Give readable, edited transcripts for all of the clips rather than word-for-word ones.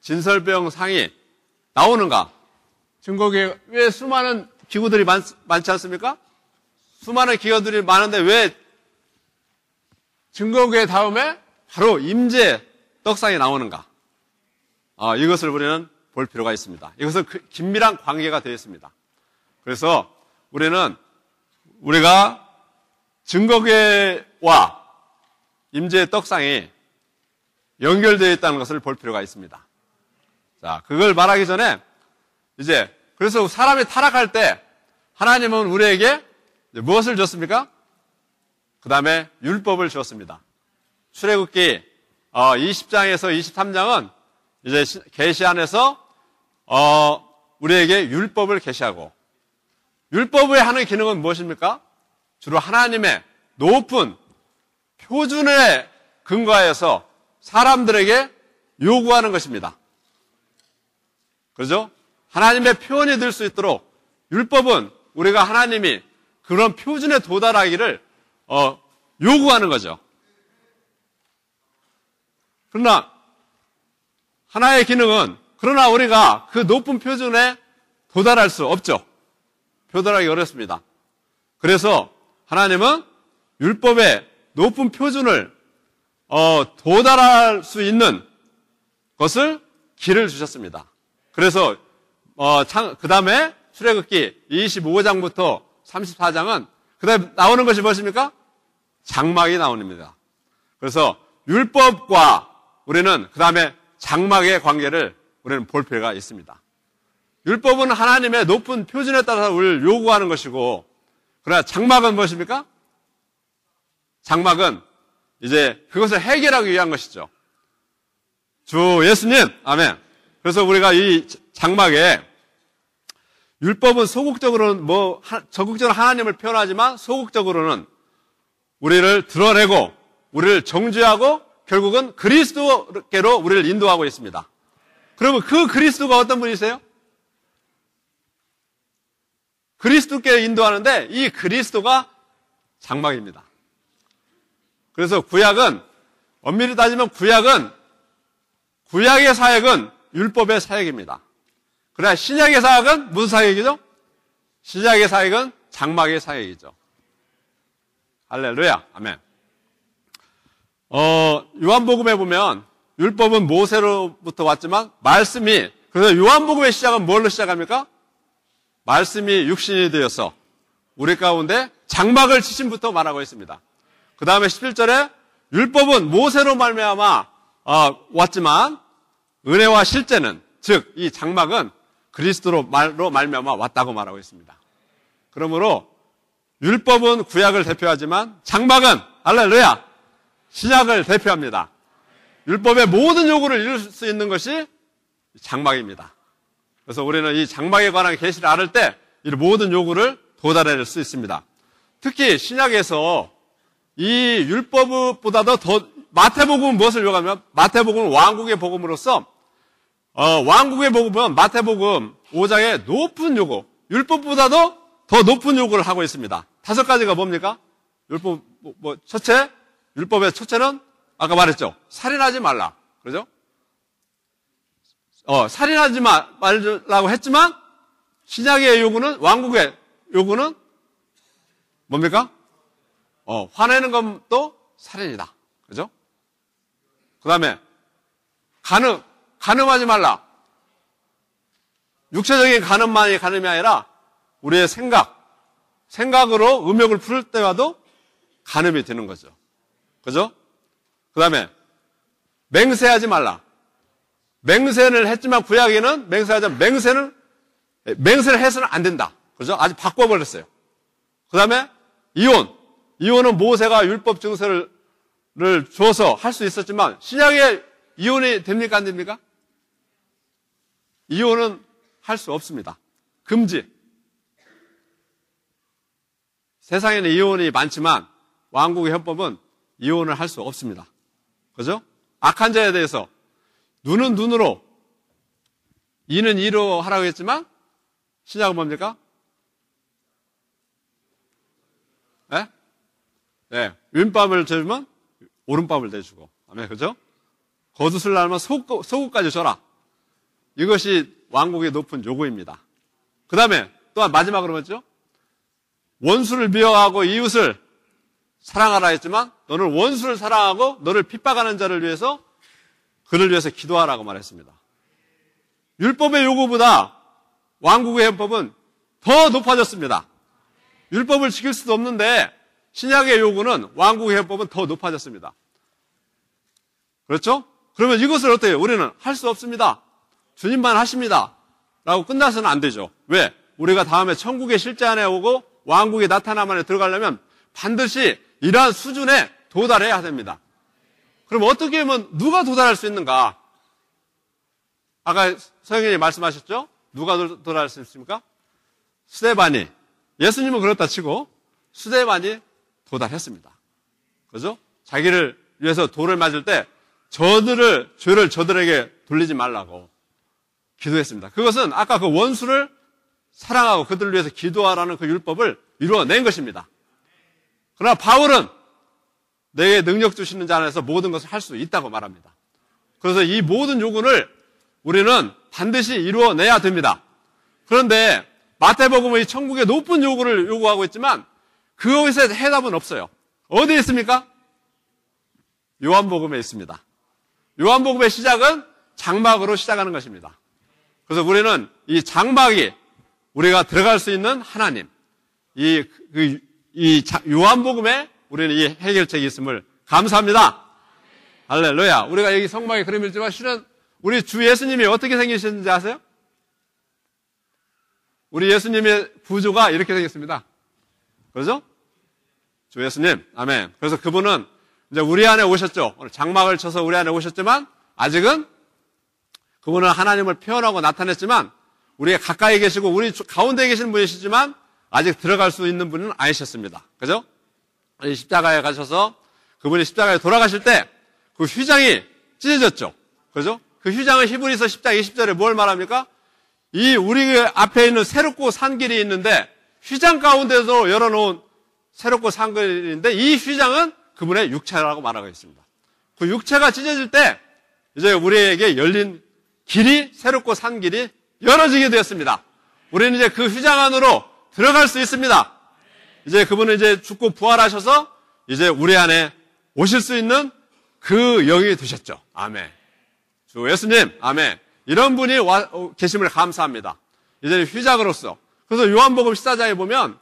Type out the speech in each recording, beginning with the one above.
진설병상이 나오는가? 증거교회 왜 수많은 기구들이 많지 않습니까? 수많은 기구들이 많은데 왜 증거교회 다음에 바로 임재 떡상이 나오는가? 이것을 우리는 볼 필요가 있습니다. 이것은 긴밀한 관계가 되어 있습니다. 그래서 우리가 증거교회와 임재 떡상이 연결되어 있다는 것을 볼 필요가 있습니다. 자, 그걸 말하기 전에 그래서 사람이 타락할 때 하나님은 우리에게 무엇을 줬습니까? 그 다음에 율법을 주었습니다. 출애굽기 20장에서 23장은 이제 계시 안에서 우리에게 율법을 계시하고, 율법의 하는 기능은 무엇입니까? 주로 하나님의 높은 표준에 근거하여서 사람들에게 요구하는 것입니다. 그렇죠? 하나님의 표현이 될 수 있도록 율법은 우리가 하나님이 그런 표준에 도달하기를 요구하는 거죠. 그러나 하나의 기능은, 그러나 우리가 그 높은 표준에 도달할 수 없죠. 도달하기 어렵습니다. 그래서 하나님은 율법의 높은 표준을 도달할 수 있는 것을 길을 주셨습니다. 그래서 그 다음에 출애굽기 25장부터 34장은 그 다음에 나오는 것이 무엇입니까? 장막이 나옵니다. 그래서 율법과 우리는 그 다음에 장막의 관계를 우리는 볼 필요가 있습니다. 율법은 하나님의 높은 표준에 따라서 우리를 요구하는 것이고, 그러나 장막은 무엇입니까? 장막은 이제 그것을 해결하기 위한 것이죠. 주 예수님, 아멘. 그래서 우리가 이 장막에 율법은 소극적으로는 적극적으로 하나님을 표현하지만 소극적으로는 우리를 드러내고 우리를 정죄하고 결국은 그리스도께로 우리를 인도하고 있습니다. 그러면 그 그리스도가 어떤 분이세요? 그리스도께 인도하는데 이 그리스도가 장막입니다. 그래서 구약은, 엄밀히 따지면 구약의 사역은 율법의 사역입니다. 그러나 신약의 사역은 무슨 사역이죠? 신약의 사역은 장막의 사역이죠. 할렐루야, 아멘. 요한복음에 보면 율법은 모세로부터 왔지만 그래서 요한복음의 시작은 뭘로 시작합니까? 말씀이 육신이 되어서 우리 가운데 장막을 치심부터 말하고 있습니다. 그 다음에 11절에 율법은 모세로 말미암아 왔지만 은혜와 실제는, 즉 이 장막은 그리스도로 말미암아 왔다고 말하고 있습니다. 그러므로 율법은 구약을 대표하지만 장막은, 할렐루야, 신약을 대표합니다. 율법의 모든 요구를 이룰 수 있는 것이 장막입니다. 그래서 우리는 이 장막에 관한 계시를 알을 때 이 모든 요구를 도달할 수 있습니다. 특히 신약에서 이 율법보다도 더, 마태복음은 무엇을 요구하냐면, 마태복음은 왕국의 복음으로서 왕국의 복음은 마태복음 5장의 높은 요구, 율법보다도 더 높은 요구를 하고 있습니다. 5가지가 뭡니까? 율법, 율법의 첫째는 아까 말했죠. 살인하지 말라. 그러죠? 살인하지 말라고 했지만, 신약의 요구는, 왕국의 요구는 뭡니까? 화내는 것도 살인이다. 그죠? 그 다음에, 간음하지 말라. 육체적인 간음만이 간음이 아니라, 우리의 생각으로 음욕을 풀 때와도 간음이 되는 거죠. 그죠? 그 다음에, 맹세하지 말라. 맹세를 했지만 구약에는 맹세를 해서는 안 된다. 그죠? 아주 바꿔버렸어요. 그 다음에, 이혼은 모세가 율법 증서를 줘서 할 수 있었지만, 신약에 이혼이 됩니까? 안 됩니까? 이혼은 할 수 없습니다. 금지. 세상에는 이혼이 많지만, 왕국의 헌법은 이혼을 할 수 없습니다. 그죠? 악한 자에 대해서 눈은 눈으로, 이는 이로 하라고 했지만 신약은 뭡니까? 네. 왼밤을 대주면 오른밤을 대주고. 아멘. 그죠? 겉옷을 날면 속옷까지 줘라. 이것이 왕국의 높은 요구입니다. 그 다음에 또한 마지막으로 뭐죠? 원수를 미워하고 이웃을 사랑하라 했지만 너는 원수를 사랑하고 너를 핍박하는 자를 위해서 그를 위해서 기도하라고 말했습니다. 율법의 요구보다 왕국의 헌법은 더 높아졌습니다. 율법을 지킬 수도 없는데 신약의 요구는 왕국의 헌법은 더 높아졌습니다. 그렇죠? 그러면 이것을 어떻게 해요? 우리는 할 수 없습니다. 주님만 하십니다. 라고 끝나서는 안 되죠. 왜? 우리가 다음에 천국의 실제 안에 오고 왕국의 나타남 안에 들어가려면 반드시 이러한 수준에 도달해야 됩니다. 그럼 어떻게 하면 누가 도달할 수 있는가? 아까 성령님이 말씀하셨죠? 누가 도달할 수 있습니까? 스데반이. 예수님은 그렇다 치고 스데반이 도달했습니다. 그죠? 자기를 위해서 돌을 맞을 때 죄를 저들에게 돌리지 말라고 기도했습니다. 그것은 아까 그 원수를 사랑하고 그들을 위해서 기도하라는 그 율법을 이루어낸 것입니다. 그러나 바울은 내게 능력 주시는 자 안에서 모든 것을 할 수 있다고 말합니다. 그래서 이 모든 요구를 우리는 반드시 이루어내야 됩니다. 그런데 마태복음은 이 천국의 높은 요구를 요구하고 있지만 그것에 해답은 없어요. 어디에 있습니까? 요한복음에 있습니다. 요한복음의 시작은 장막으로 시작하는 것입니다. 그래서 우리는 이 장막이 우리가 들어갈 수 있는 하나님, 요한복음에 우리는 이 해결책이 있음을 감사합니다. 할렐루야. 우리가 여기 성막의 그림이지만 실은 우리 주 예수님이 어떻게 생기셨는지 아세요? 우리 예수님의 구조가 이렇게 생겼습니다. 그렇죠? 주 예수님. 아멘. 그래서 그분은 이제 우리 안에 오셨죠. 오늘 장막을 쳐서 우리 안에 오셨지만 아직은 그분은 하나님을 표현하고 나타냈지만 우리가 가까이 계시고 우리 가운데 계신 분이시지만 아직 들어갈 수 있는 분은 아니셨습니다. 그죠? 십자가에 가셔서 그분이 십자가에 돌아가실 때 그 휘장이 찢어졌죠. 그죠? 그 휘장은 히브리서 10장 20절에 뭘 말합니까? 이 우리 앞에 있는 새롭고 산 길이 있는데 휘장 가운데서 열어놓은 새롭고 산 길인데 이 휘장은 그분의 육체라고 말하고 있습니다. 그 육체가 찢어질 때 이제 우리에게 열린 길이 새롭고 산 길이 열어지게 되었습니다. 우리는 이제 그 휘장 안으로 들어갈 수 있습니다. 이제 그분은 이제 죽고 부활하셔서 이제 우리 안에 오실 수 있는 그 영이 되셨죠. 아멘. 주 예수님, 아멘. 이런 분이 계심을 감사합니다. 이제 휘장으로서. 그래서 요한복음 14장에 보면,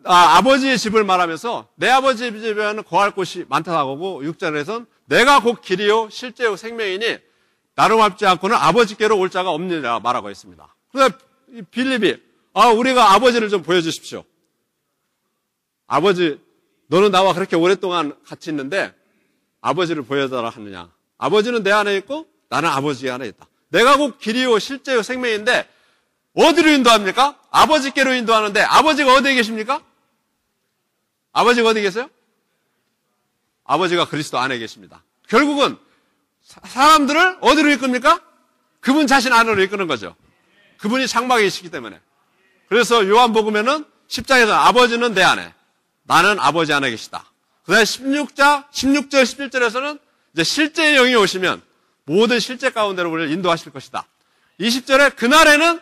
아버지의 집을 말하면서 내 아버지 집에는 거할 곳이 많다고 하고 6절에서는 내가 곧 길이요 실제요 생명이니 나로 밟지 않고는 아버지께로 올 자가 없느니라 말하고 있습니다. 그래서 빌립이 우리가 아버지를 좀 보여주십시오. 아버지, 너는 나와 그렇게 오랫동안 같이 있는데 아버지를 보여달라 하느냐. 아버지는 내 안에 있고 나는 아버지 안에 있다. 내가 곧 길이요 실제요 생명인데 어디로 인도합니까? 아버지께로 인도하는데 아버지가 어디에 계십니까? 아버지가 어디 계세요? 아버지가 그리스도 안에 계십니다. 결국은 사람들을 어디로 이끕니까? 그분 자신 안으로 이끄는 거죠. 그분이 장막이시기 때문에. 그래서 요한복음에는 10장에서 아버지는 내 안에, 나는 아버지 안에 계시다. 그 다음에 16절, 17절에서는 이제 실제의 영이 오시면 모든 실제 가운데로 우리를 인도하실 것이다. 20절에 그날에는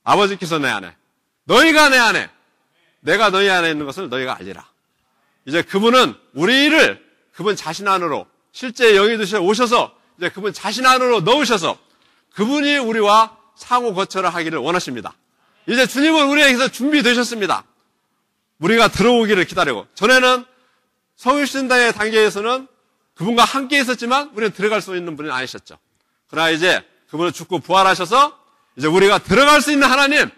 아버지께서 내 안에, 너희가 내 안에, 내가 너희 안에 있는 것을 너희가 알리라. 이제 그분은 우리를 그분 자신 안으로 실제 영이 되셔 오셔서 이제 그분 자신 안으로 넣으셔서 그분이 우리와 상호 거처를 하기를 원하십니다. 이제 주님은 우리에게서 준비되셨습니다. 우리가 들어오기를 기다리고 전에는 성육신당의 단계에서는 그분과 함께 있었지만 우리는 들어갈 수 있는 분이 아니셨죠. 그러나 이제 그분은 죽고 부활하셔서 이제 우리가 들어갈 수 있는 하나님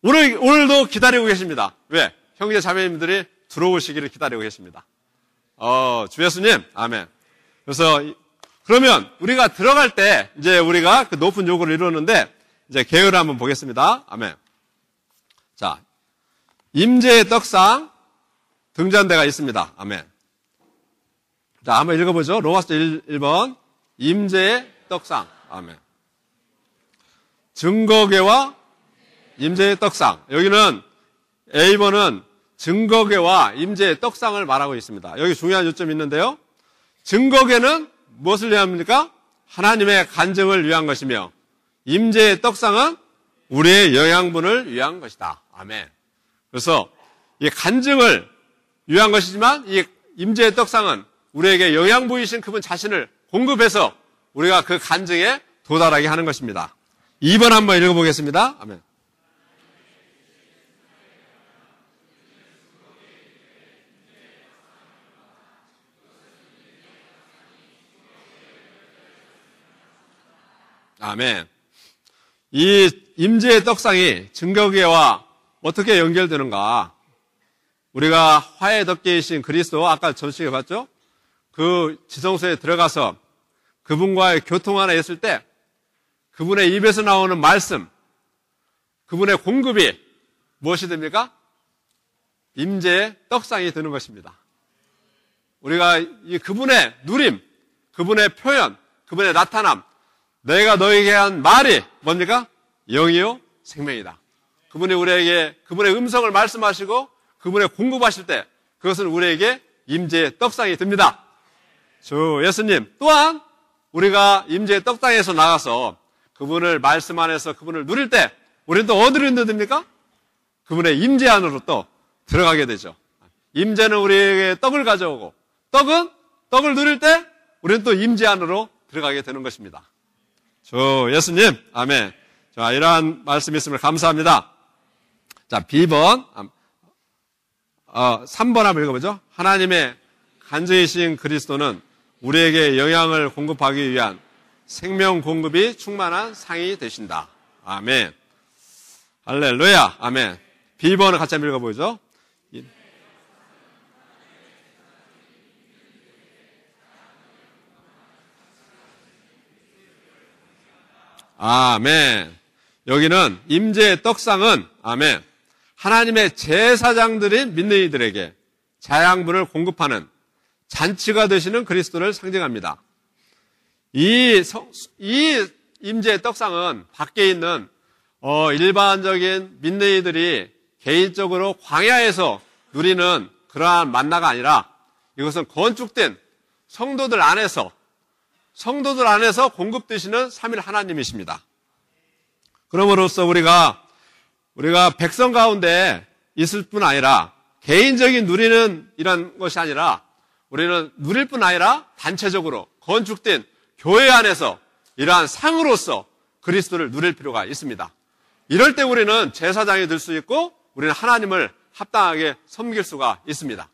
오늘도 기다리고 계십니다. 왜? 형제 자매님들이 들어오시기를 기다리고 계십니다. 주 예수님, 아멘. 그래서 그러면 우리가 들어갈 때 이제 우리가 그 높은 요구를 이루었는데 이제 계율을 한번 보겠습니다. 아멘. 자, 임재의 떡상 등잔대가 있습니다. 아멘. 자, 한번 읽어보죠. 로마서 1번 임재의 떡상. 아멘. 증거궤와 임재의 떡상. 여기는 A번은 증거궤와 임재의 떡상을 말하고 있습니다. 여기 중요한 요점이 있는데요. 증거궤는 무엇을 위함입니까? 하나님의 간증을 위한 것이며 임재의 떡상은 우리의 영양분을 위한 것이다. 아멘. 그래서 이 간증을 위한 것이지만 이 임재의 떡상은 우리에게 영양부이신 그분 자신을 공급해서 우리가 그 간증에 도달하게 하는 것입니다. 2번 한번 읽어보겠습니다. 아멘. 아멘. 이 임재의 떡상이 증거계와 어떻게 연결되는가? 우리가 화해 덮개이신 그리스도, 아까 전시회 봤죠? 그 지성소에 들어가서 그분과의 교통 안에 있을 때 그분의 입에서 나오는 말씀, 그분의 공급이 무엇이 됩니까? 임재의 떡상이 되는 것입니다. 우리가 이 그분의 누림, 그분의 표현, 그분의 나타남, 내가 너에게 한 말이 뭡니까? 영이요 생명이다. 그분이 우리에게 그분의 음성을 말씀하시고 그분의 공급하실 때 그것은 우리에게 임재의 떡상이 됩니다. 주 예수님 또한 우리가 임재의 떡상에서 나가서 그분을 말씀 안에서 그분을 누릴 때 우리는 또 어디로 인도됩니까? 그분의 임재 안으로 또 들어가게 되죠. 임재는 우리에게 떡을 가져오고 떡을 누릴 때 우리는 또 임재 안으로 들어가게 되는 것입니다. 주 예수님 아멘. 자, 이러한 말씀이 있음을 감사합니다. 자, B번 3번 한번 읽어보죠. 하나님의 간증이신 그리스도는 우리에게 영양을 공급하기 위한 생명 공급이 충만한 상이 되신다. 아멘. 할렐루야. 아멘. B번을 같이 한번 읽어보죠. 아멘. 여기는 임재의 떡상은 아멘. 하나님의 제사장들인 믿는 이들에게 자양분을 공급하는 잔치가 되시는 그리스도를 상징합니다. 이 임재의 떡상은 밖에 있는 일반적인 믿는 이들이 개인적으로 광야에서 누리는 그러한 만나가 아니라 이것은 건축된 성도들 안에서 공급되시는 삼위 하나님이십니다. 그럼으로써 우리가 백성 가운데 있을 뿐 아니라 개인적인 누리는 이런 것이 아니라 우리는 누릴 뿐 아니라 단체적으로 건축된 교회 안에서 이러한 상으로서 그리스도를 누릴 필요가 있습니다. 이럴 때 우리는 제사장이 될 수 있고 우리는 하나님을 합당하게 섬길 수가 있습니다.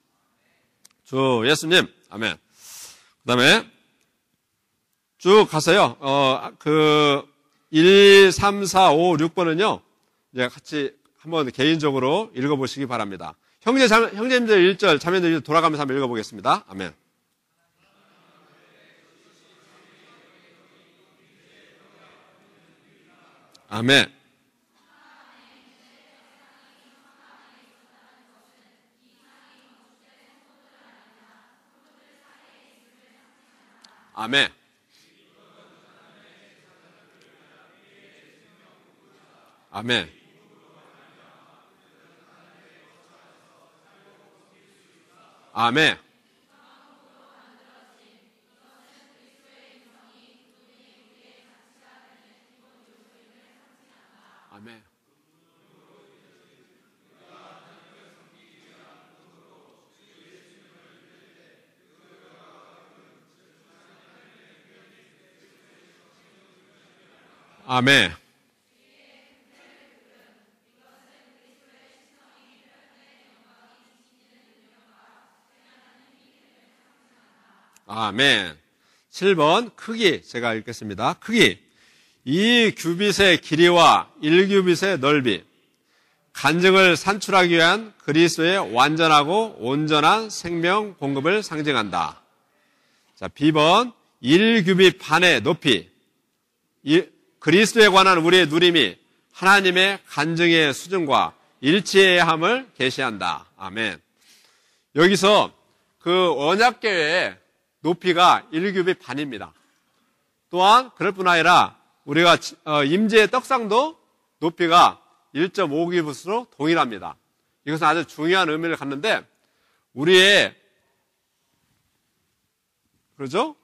주 예수님 아멘. 그 다음에 쭉 가서요. 1, 3, 4, 5, 6번은요. 이제 같이 한번 개인적으로 읽어보시기 바랍니다. 형제님들 1절, 자매들 1절 돌아가면서 한번 읽어보겠습니다. 아멘. 아멘. 아멘. 아멘. 아멘. 아멘. 아멘. 아멘. 7번 크기 제가 읽겠습니다. 크기 2규빗의 길이와 1규빗의 넓이 간증을 산출하기 위한 그리스도의 완전하고 온전한 생명 공급을 상징한다. 자, B번 1규빗 반의 높이 그리스도에 관한 우리의 누림이 하나님의 간증의 수준과 일치해야 함을 계시한다. 아멘. 여기서 그 언약궤의 높이가 1규빗 반입니다. 또한 그럴 뿐 아니라 우리가 임재의 떡상도 높이가 1.5규빗으로 동일합니다. 이것은 아주 중요한 의미를 갖는데 우리의 그렇죠?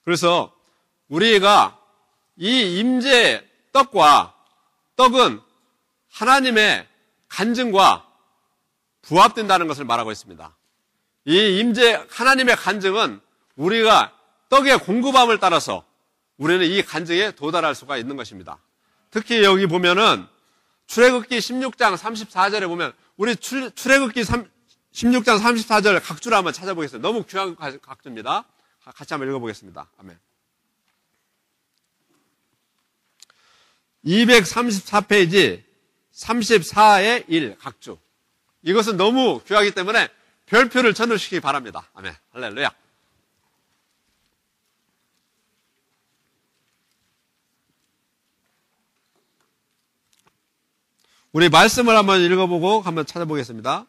그래서 우리가 이 임재의 떡과 떡은 하나님의 간증과 부합된다는 것을 말하고 있습니다. 이 임재 하나님의 간증은 우리가 떡의 공급함을 따라서 우리는 이 간증에 도달할 수가 있는 것입니다. 특히 여기 보면은 출애굽기 16장 34절에 보면 우리 출애굽기 16장 34절 각주를 한번 찾아보겠습니다. 너무 귀한 각주입니다. 같이 한번 읽어보겠습니다. 아멘. 234페이지 34의 1 각주. 이것은 너무 귀하기 때문에 별표를 쳐놓으시기 바랍니다. 아멘. 할렐루야. 우리 말씀을 한번 읽어보고 한번 찾아보겠습니다.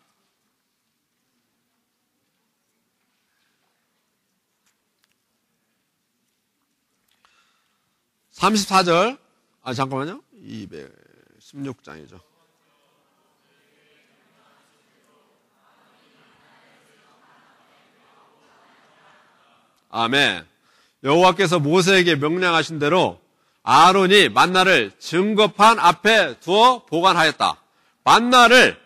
34절. 잠깐만요. 216장이죠. 아멘. 여호와께서 모세에게 명령하신 대로 아론이 만나를 증거판 앞에 두어 보관하였다. 만나를,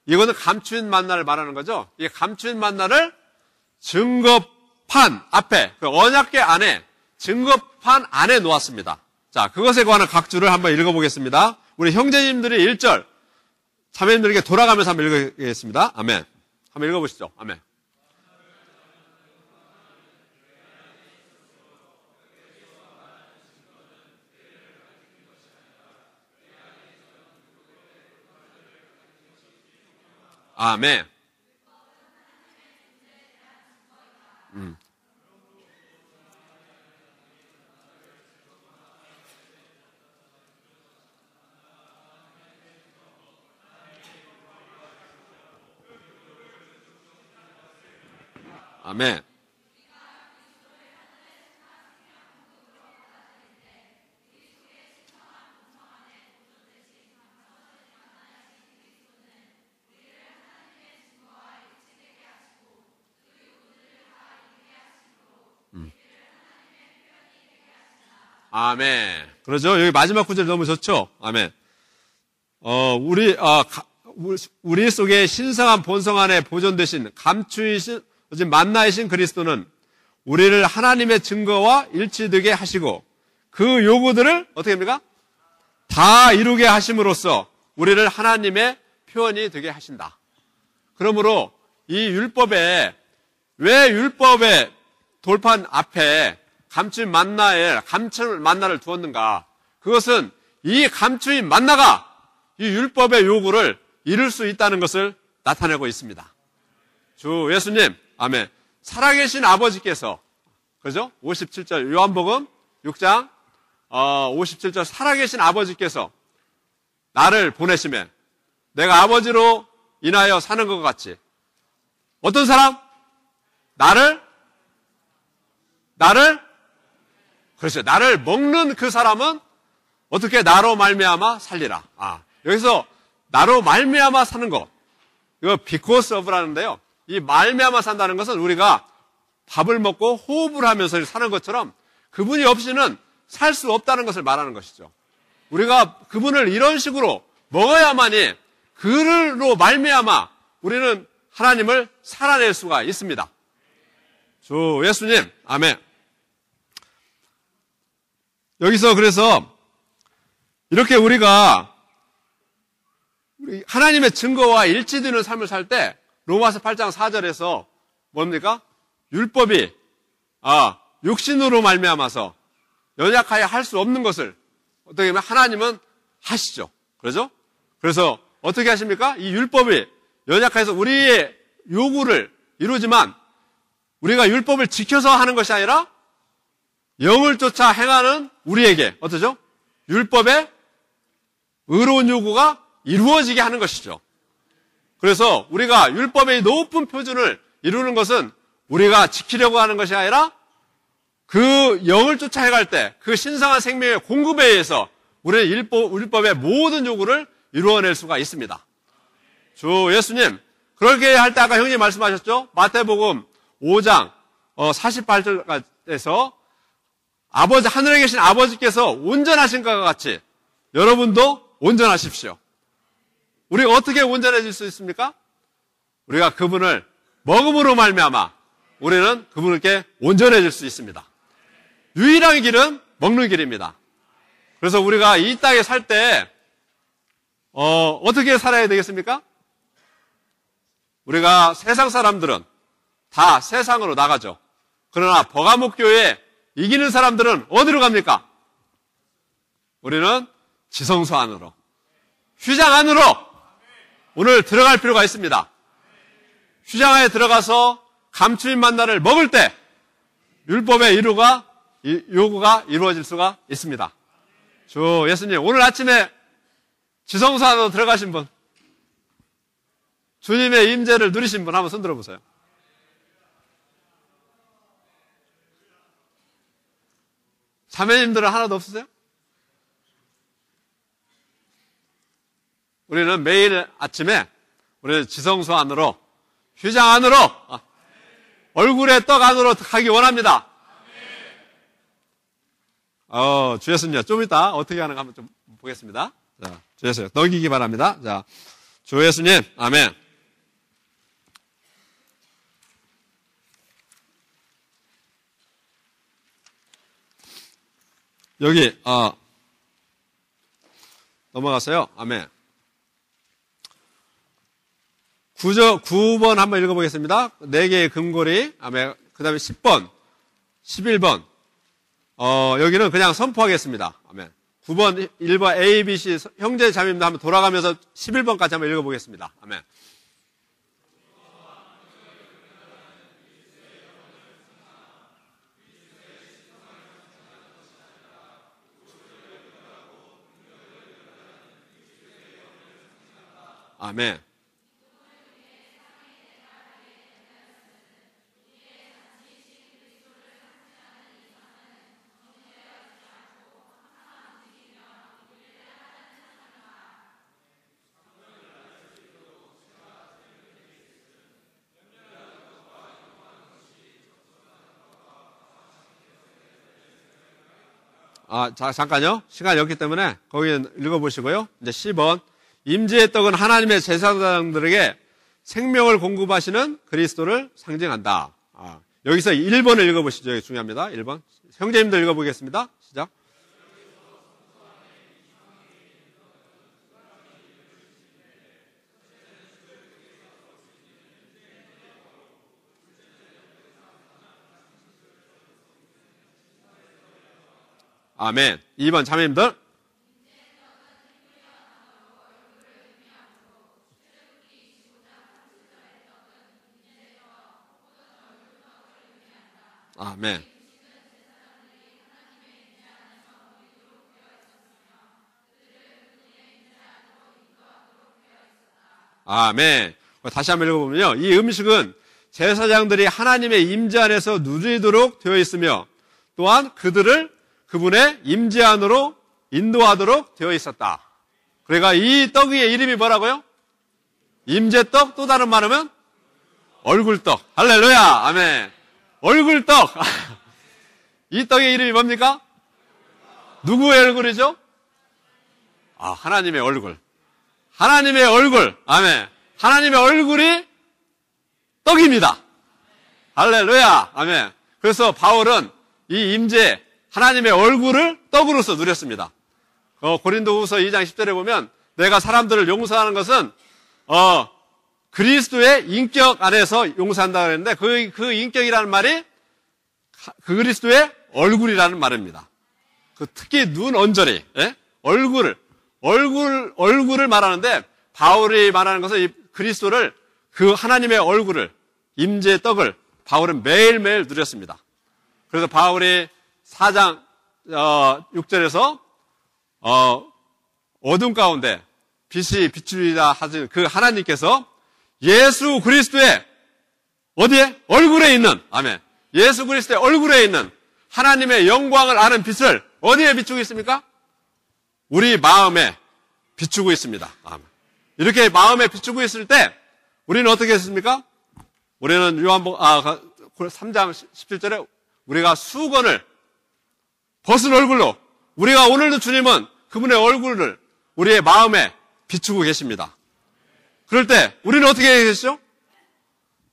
이거는 감추인 만나를 말하는 거죠. 이 감추인 만나를 증거판 앞에, 그 언약궤 안에, 증거판 안에 놓았습니다. 자, 그것에 관한 각주를 한번 읽어보겠습니다. 우리 형제님들이 1절, 자매님들에게 돌아가면서 한번 읽겠습니다. 아멘. 한번 읽어보시죠. 아멘. 아멘. 아멘. 아멘. 그러죠? 여기 마지막 구절 너무 좋죠? 아멘. 우리 속에 신성한 본성 안에 보존되신 감추이신 만나이신 그리스도는 우리를 하나님의 증거와 일치되게 하시고 그 요구들을 어떻게 합니까? 다 이루게 하심으로써 우리를 하나님의 표현이 되게 하신다. 그러므로 이 율법에, 왜 율법의 돌판 앞에 감추인 만나를 두었는가? 그것은 이 감추인 만나가 이 율법의 요구를 이룰 수 있다는 것을 나타내고 있습니다. 주 예수님, 아멘. 살아계신 아버지께서, 그죠? 57절, 요한복음 6장 57절, 살아계신 아버지께서 나를 보내시면 내가 아버지로 인하여 사는 것 같이 어떤 사람? 그렇죠. 나를 먹는 그 사람은 어떻게 나로 말미암아 살리라. 여기서 나로 말미암아 사는 것. 이거 because of라는데요. 이 말미암아 산다는 것은 우리가 밥을 먹고 호흡을 하면서 사는 것처럼 그분이 없이는 살 수 없다는 것을 말하는 것이죠. 우리가 그분을 이런 식으로 먹어야만이 그로 말미암아 우리는 하나님을 살아낼 수가 있습니다. 주 예수님, 아멘. 여기서 그래서 이렇게 우리가 하나님의 증거와 일치되는 삶을 살 때 로마서 8장 4절에서 뭡니까? 율법이 육신으로 말미암아서 연약하여 할 수 없는 것을 어떻게 보면 하나님은 하시죠. 그렇죠? 그래서 어떻게 하십니까? 이 율법이 연약해서 우리의 요구를 이루지만 우리가 율법을 지켜서 하는 것이 아니라 영을 쫓아 행하는 우리에게 어떠죠? 율법의 의로운 요구가 이루어지게 하는 것이죠. 그래서 우리가 율법의 높은 표준을 이루는 것은 우리가 지키려고 하는 것이 아니라 그 영을 쫓아 행할 때 그 신성한 생명의 공급에 의해서 우리는 율법의 모든 요구를 이루어낼 수가 있습니다. 주 예수님, 그렇게 할 때 아까 형님 말씀하셨죠? 마태복음 5장 48절에서 아버지, 하늘에 계신 아버지께서 온전하신 것과 같이 여러분도 온전하십시오. 우리가 어떻게 온전해질 수 있습니까? 우리가 그분을 먹음으로 말미암아 우리는 그분께 온전해질 수 있습니다. 유일한 길은 먹는 길입니다. 그래서 우리가 이 땅에 살 때 어떻게 살아야 되겠습니까? 우리가 세상 사람들은 다 세상으로 나가죠. 그러나 버가목교회 이기는 사람들은 어디로 갑니까? 우리는 지성소 안으로, 휘장 안으로 오늘 들어갈 필요가 있습니다. 휘장 안에 들어가서 감추인 만나를 먹을 때 율법의 요구가 이루어질 수가 있습니다. 주 예수님, 오늘 아침에 지성소 안으로 들어가신 분, 주님의 임재를 누리신 분 한번 손 들어보세요. 자매님들은 하나도 없으세요? 우리는 매일 아침에 우리는 지성소 안으로, 휘장 안으로, 얼굴의 떡 안으로 가기 원합니다. 주 예수님, 좀 이따 어떻게 하는가 한번 좀 보겠습니다. 자, 주 예수님, 넘기기 바랍니다. 자, 주 예수님, 아멘. 여기, 넘어가세요. 아멘. 9번 한번 읽어보겠습니다. 4개의 금고리. 아멘. 그 다음에 10번, 11번. 여기는 그냥 선포하겠습니다. 아멘. 9번, 1번 A, B, C 형제 자매님도 한번 돌아가면서 11번까지 한번 읽어보겠습니다. 아멘. 아멘. 잠깐요. 시간이 없기 때문에 거기 읽어보시고요. 이제 10번. 임재의 떡은 하나님의 제사장들에게 생명을 공급하시는 그리스도를 상징한다. 여기서 1번을 읽어보시죠. 이게 중요합니다. 1번. 형제님들 읽어보겠습니다. 시작. 아멘. 2번 자매님들. 아멘. 아멘. 다시 한번 읽어보면요. 이 음식은 제사장들이 하나님의 임재 안에서 누리도록 되어 있으며 또한 그들을 그분의 임재 안으로 인도하도록 되어 있었다. 그러니까 이 떡의 이름이 뭐라고요? 임재떡, 또 다른 말하면 얼굴떡. 할렐루야. 아멘. 얼굴떡. 이 떡의 이름이 뭡니까? 누구의 얼굴이죠? 하나님의 얼굴. 하나님의 얼굴. 아멘. 하나님의 얼굴이 떡입니다. 할렐루야. 아멘. 그래서 바울은 이 임재, 하나님의 얼굴을 떡으로서 누렸습니다. 고린도후서 2장 10절에 보면 내가 사람들을 용서하는 것은 그리스도의 인격 안에서 용서한다고 했는데 그 인격이라는 말이 그 그리스도의 얼굴이라는 말입니다. 특히 눈 언저리, 예? 얼굴을 말하는데 바울이 말하는 것은 이 그리스도를 그 하나님의 얼굴을 임재의 떡을 바울은 매일매일 누렸습니다. 그래서 바울이 4장 6절에서 어둠 가운데 빛이 비추리다 하신 그 하나님께서 예수 그리스도의 어디에? 얼굴에 있는, 아멘. 예수 그리스도의 얼굴에 있는 하나님의 영광을 아는 빛을 어디에 비추고 있습니까? 우리 마음에 비추고 있습니다. 아멘. 이렇게 마음에 비추고 있을 때 우리는 어떻게 했습니까? 우리는 요한복음 3장 17절에 우리가 수건을 벗은 얼굴로 우리가 오늘도 주님은 그분의 얼굴을 우리의 마음에 비추고 계십니다. 그럴 때 우리는 어떻게 해야 되시죠?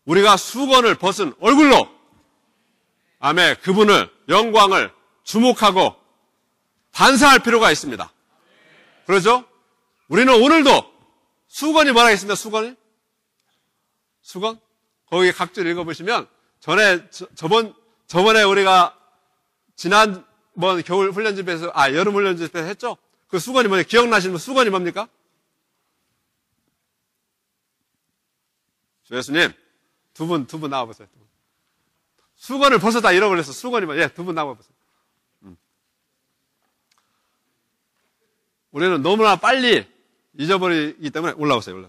우리가 수건을 벗은 얼굴로 아멘 그분을 영광을 주목하고 반사할 필요가 있습니다. 그렇죠? 우리는 오늘도 수건이 뭐라 했습니다. 수건이? 수건? 거기 각질 읽어보시면 저번에 우리가 지난번 겨울 훈련집에서 여름 훈련집에서 했죠? 그 수건이 뭐예요? 기억나시는 분 수건이 뭡니까? 주 예수님 두 분 나와보세요. 수건을 벗어다 잃어버렸어. 수건이 뭐예요? 두 분 나와보세요. 우리는 너무나 빨리 잊어버리기 때문에 올라오세요.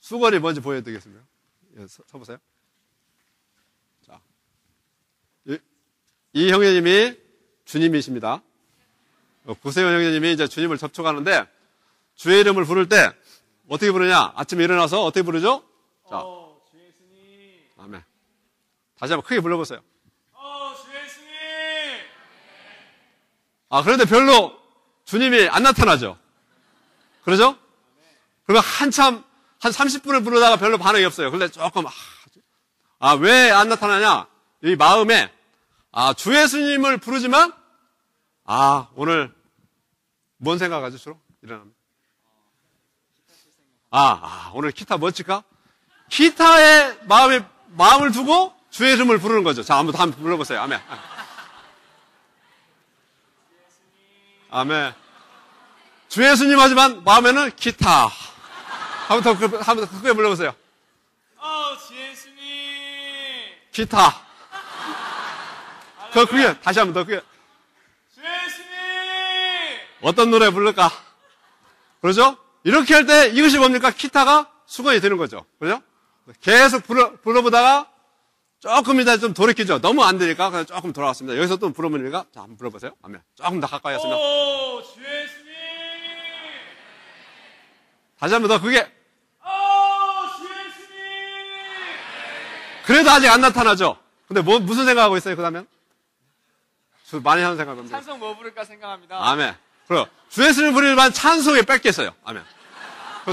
수건이 뭔지 보여드리겠습니다. 서보세요. 자, 이 형제님이 주님이십니다. 구세현 형제님이 이제 주님을 접촉하는데 주의 이름을 부를 때 어떻게 부르냐? 아침에 일어나서 어떻게 부르죠? 자, 주 예수님. 아멘. 다시 한번 크게 불러보세요. 주 예수님. 그런데 별로 주님이 안 나타나죠? 그러죠? 그러면 한 30분을 부르다가 별로 반응이 없어요. 그런데 조금, 왜 안 나타나냐? 이 마음에, 주 예수님을 부르지만, 오늘, 뭔 생각하죠, 주로? 일어나면. 오늘 기타 뭐 칠까? 기타에 마음을 두고 주의 이름을 부르는 거죠. 자, 한번 불러보세요. 아멘. 아멘. 주 예수님 하지만 마음에는 기타. 한번 더 크게 불러보세요. 주 예수님. 기타. 크게, 다시 한번 더 크게. 주 예수님. 어떤 노래 부를까? 그러죠? 이렇게 할 때 이것이 뭡니까? 기타가 수건이 되는 거죠. 그죠? 계속 불러보다가 조금 이따 좀 돌이키죠. 너무 안 되니까 그냥 조금 돌아왔습니다. 여기서 또 불러보니까 자, 한번 불러보세요. 아멘. 조금 더 가까이 왔으면. 주 예수님. 다시 한번 더 크게. 주 예수님. 그래도 아직 안 나타나죠? 근데 무슨 생각하고 있어요, 그 다음에? 많이 하는 생각입니다. 찬송 뭐 부를까 생각합니다. 아멘. 그럼 주 예수님 부르지만 찬송에 뺏겠어요. 아멘.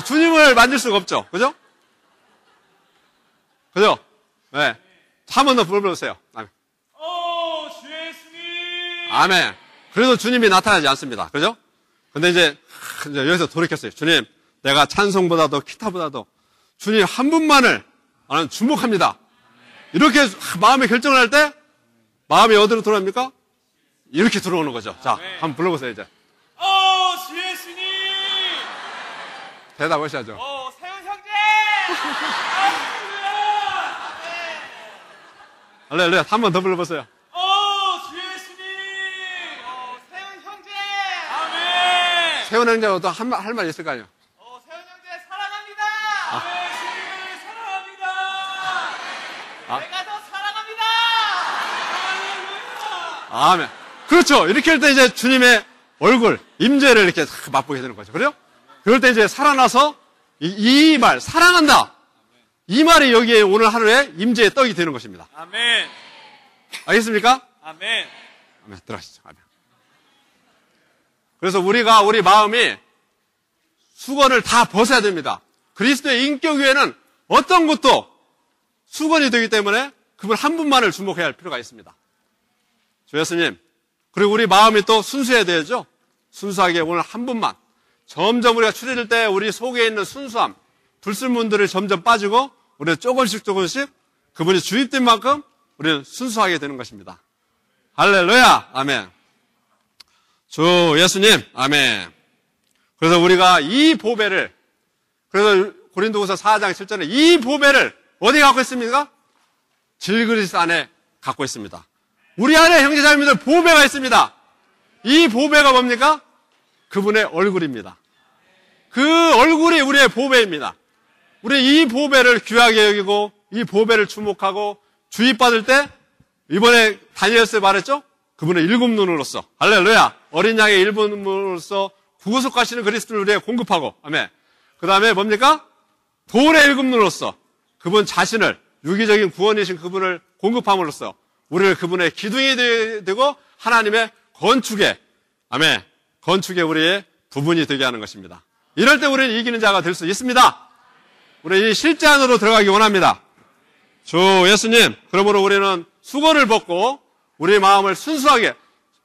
주님을 만질 수가 없죠. 그죠? 그죠? 네. 한 번 더 불러보세요. 아멘. 주 예수님. 아멘. 그래도 주님이 나타나지 않습니다. 그죠? 근데 이제 여기서 돌이켰어요. 주님, 내가 찬송보다도 기타보다도 주님 한 분만을 나는 주목합니다. 이렇게 마음의 결정을 할 때 마음이 어디로 돌아옵니까? 이렇게 들어오는 거죠. 자, 한번 불러보세요, 이제. 주 예수님. 대답하셔야죠. 세훈 형제. 할렐루야. 한 번 더 불러보세요. 주 예수님. 세훈 형제. 아멘. 세훈 형제가 또 할 말 있을 거 아니에요? 세훈 형제 사랑합니다. 주님을 사랑합니다. 내가 더 사랑합니다. 할렐루야. 아멘. 그렇죠. 이렇게 할 때 이제 주님의 얼굴, 임재를 이렇게 맛보게 되는 거죠. 그래요? 그럴 때 이제 살아나서 이 말, 사랑한다. 이 말이 여기에 오늘 하루에 임재의 떡이 되는 것입니다. 아멘. 알겠습니까? 아멘. 아멘. 들어가시죠. 아멘. 그래서 우리 마음이 수건을 다 벗어야 됩니다. 그리스도의 인격 위에는 어떤 것도 수건이 되기 때문에 그분 한 분만을 주목해야 할 필요가 있습니다. 주 예수님. 그리고 우리 마음이 또 순수해야 되죠. 순수하게 오늘 한 분만. 점점 우리가 추려질 때 우리 속에 있는 순수함, 불순물들이 점점 빠지고 우리는 조금씩 그분이 주입된 만큼 우리는 순수하게 되는 것입니다. 할렐루야. 아멘. 주 예수님. 아멘. 그래서 우리가 이 보배를 그래서 고린도후서 4장 7절에 이 보배를 어디 갖고 있습니까? 질그리스 안에 갖고 있습니다. 우리 안에 형제자매들 보배가 있습니다. 이 보배가 뭡니까? 그분의 얼굴입니다. 그 얼굴이 우리의 보배입니다. 우리 이 보배를 귀하게 여기고 이 보배를 주목하고 주입받을 때 이번에 다니엘서 말했죠? 그분의 일곱 눈으로서 할렐루야. 어린 양의 일곱 눈으로서 구속하시는 그리스도를 우리에게 공급하고 아멘. 그 다음에 뭡니까? 돌의 일곱 눈으로서 그분 자신을 유기적인 구원이신 그분을 공급함으로써 우리를 그분의 기둥이 되고 하나님의 건축에, 아멘, 건축에 우리의 부분이 되게 하는 것입니다. 이럴 때 우리는 이기는 자가 될 수 있습니다. 우리 이 실제 안으로 들어가기 원합니다. 주 예수님, 그러므로 우리는 수고를 벗고 우리의 마음을 순수하게,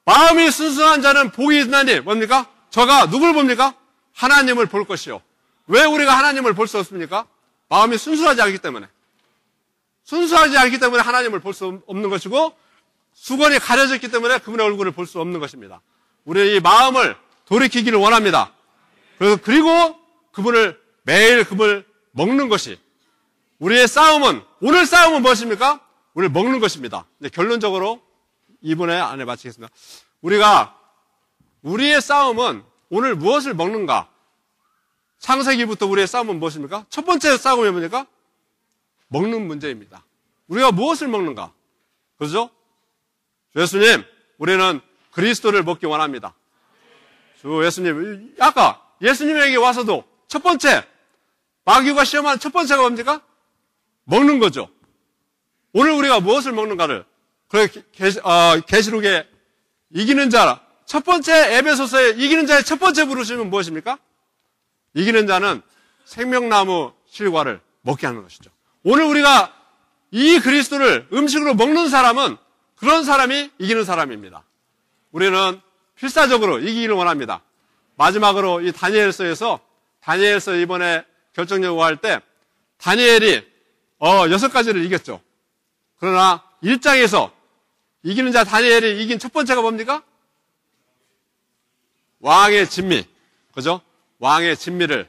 마음이 순수한 자는 복이 있나니 뭡니까? 저가 누굴 봅니까? 하나님을 볼 것이요. 왜 우리가 하나님을 볼 수 없습니까? 마음이 순수하지 않기 때문에. 순수하지 않기 때문에 하나님을 볼 수 없는 것이고, 수건이 가려졌기 때문에 그분의 얼굴을 볼 수 없는 것입니다. 우리의 이 마음을 돌이키기를 원합니다. 그리고 그분을 매일 그분을 먹는 것이, 우리의 싸움은, 오늘 싸움은 무엇입니까? 우리를 먹는 것입니다. 이제 결론적으로 이번에 안에 마치겠습니다. 우리의 싸움은 오늘 무엇을 먹는가? 창세기부터 우리의 싸움은 무엇입니까? 첫 번째 싸움이 뭡니까? 먹는 문제입니다. 우리가 무엇을 먹는가? 그렇죠? 예수님, 우리는 그리스도를 먹기 원합니다. 주 예수님, 아까 예수님에게 와서도 첫 번째, 마귀가 시험하는 첫 번째가 뭡니까? 먹는 거죠. 오늘 우리가 무엇을 먹는가를, 계시록에 이기는 자, 첫 번째 에베소서에 이기는 자의 첫 번째 부르심은 무엇입니까? 이기는 자는 생명나무 실과를 먹게 하는 것이죠. 오늘 우리가 이 그리스도를 음식으로 먹는 사람은 그런 사람이 이기는 사람입니다. 우리는 필사적으로 이기기를 원합니다. 마지막으로 이 다니엘서에서, 다니엘서 이번에 결정 여부할 때 다니엘이 6가지를 이겼죠. 그러나 1장에서 이기는 자 다니엘이 이긴 첫 번째가 뭡니까? 왕의 진미. 그죠? 왕의 진미를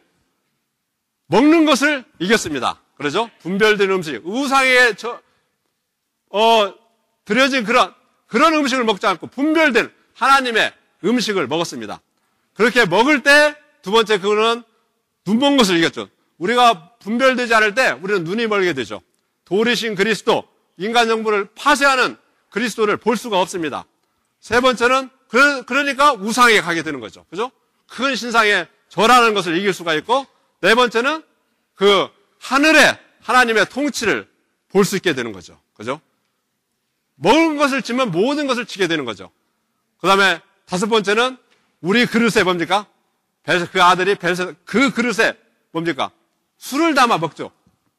먹는 것을 이겼습니다. 그러죠? 분별된 음식, 우상에 드려진 그런 음식을 먹지 않고 분별된 하나님의 음식을 먹었습니다. 그렇게 먹을 때 두 번째 그거는 눈 먼 것을 이겼죠. 우리가 분별되지 않을 때 우리는 눈이 멀게 되죠. 도리신 그리스도, 인간 정부를 파쇄하는 그리스도를 볼 수가 없습니다. 세 번째는 그러니까 우상에 가게 되는 거죠. 그죠? 큰 신상에 절하는 것을 이길 수가 있고, 네 번째는 그 하늘의 하나님의 통치를 볼 수 있게 되는 거죠. 그죠? 먹은 것을 치면 모든 것을 치게 되는 거죠. 그 다음에 다섯 번째는 우리 그릇에 뭡니까? 그 아들이 그 그릇에 뭡니까? 술을 담아 먹죠.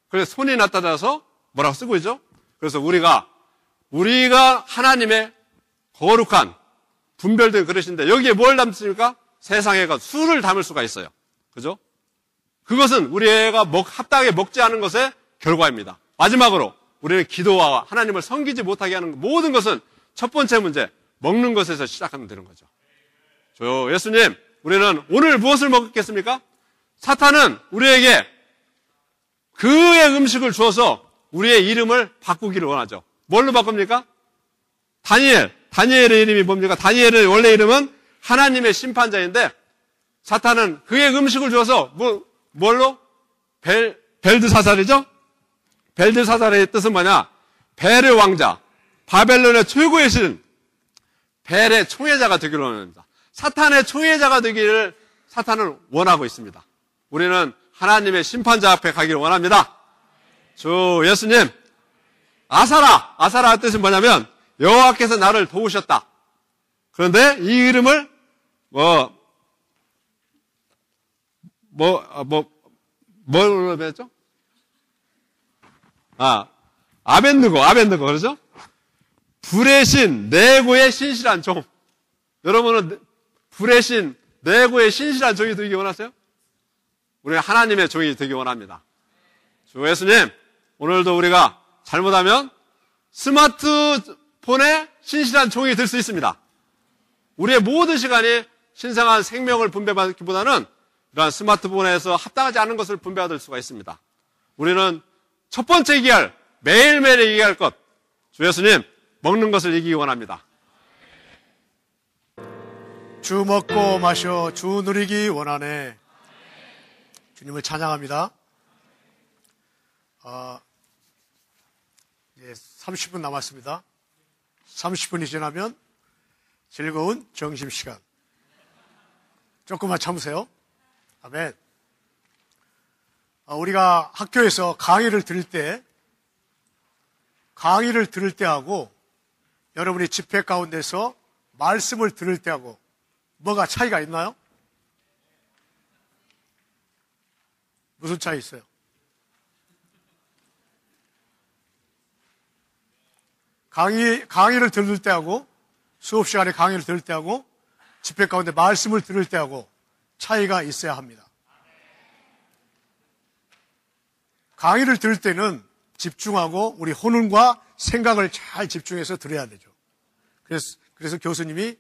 그래서 손이 나타나서 뭐라고 쓰고 있죠? 그래서 우리가 하나님의 거룩한 분별된 그릇인데 여기에 뭘 담습니까? 세상에 가 술을 담을 수가 있어요. 그죠? 그것은 우리 애가 합당하게 먹지 않은 것의 결과입니다. 마지막으로 우리는 기도와 하나님을 섬기지 못하게 하는 모든 것은 첫 번째 문제, 먹는 것에서 시작하면 되는 거죠. 예수님, 우리는 오늘 무엇을 먹겠습니까? 사탄은 우리에게 그의 음식을 주어서 우리의 이름을 바꾸기를 원하죠. 뭘로 바꿉니까? 다니엘의 이름이 뭡니까? 다니엘의 원래 이름은 하나님의 심판자인데 사탄은 그의 음식을 주어서 뭘로? 벨드사살이죠? 벨드사살의 뜻은 뭐냐? 벨의 왕자, 바벨론의 최고의 신, 벨의 총회자가 되기를 원합니다. 사탄의 총회자가 되기를 사탄은 원하고 있습니다. 우리는 하나님의 심판자 앞에 가기를 원합니다. 주 예수님, 아사라의 뜻은 뭐냐면 여호와께서 나를 도우셨다. 그런데 이 이름을 뭘로 배웠죠? 아벤느고, 그러죠? 불의 신, 네고의 신실한 종. 여러분은 불의 신, 네고의 신실한 종이 되기 원하세요? 우리는 하나님의 종이 되기 원합니다. 주 예수님, 오늘도 우리가 잘못하면 스마트폰의 신실한 종이 될 수 있습니다. 우리의 모든 시간이 신성한 생명을 분배받기보다는 이러한 스마트폰에서 합당하지 않은 것을 분배받을 수가 있습니다. 우리는 첫 번째 얘기할, 매일매일 얘기할 것, 주 예수님, 먹는 것을 이기기 원합니다. 주 먹고 마셔 주 누리기 원하네. 주님을 찬양합니다. 이제 30분 남았습니다. 30분이 지나면 즐거운 점심시간. 조금만 참으세요. 아멘. 우리가 학교에서 강의를 들을 때하고 여러분이 집회 가운데서 말씀을 들을 때하고 뭐가 차이가 있나요? 무슨 차이 있어요? 강의를 들을 때하고 수업 시간에 강의를 들을 때하고 집회 가운데 말씀을 들을 때하고 차이가 있어야 합니다. 강의를 들을 때는 집중하고 우리 혼과 생각을 잘 집중해서 들어야 되죠. 그래서 교수님이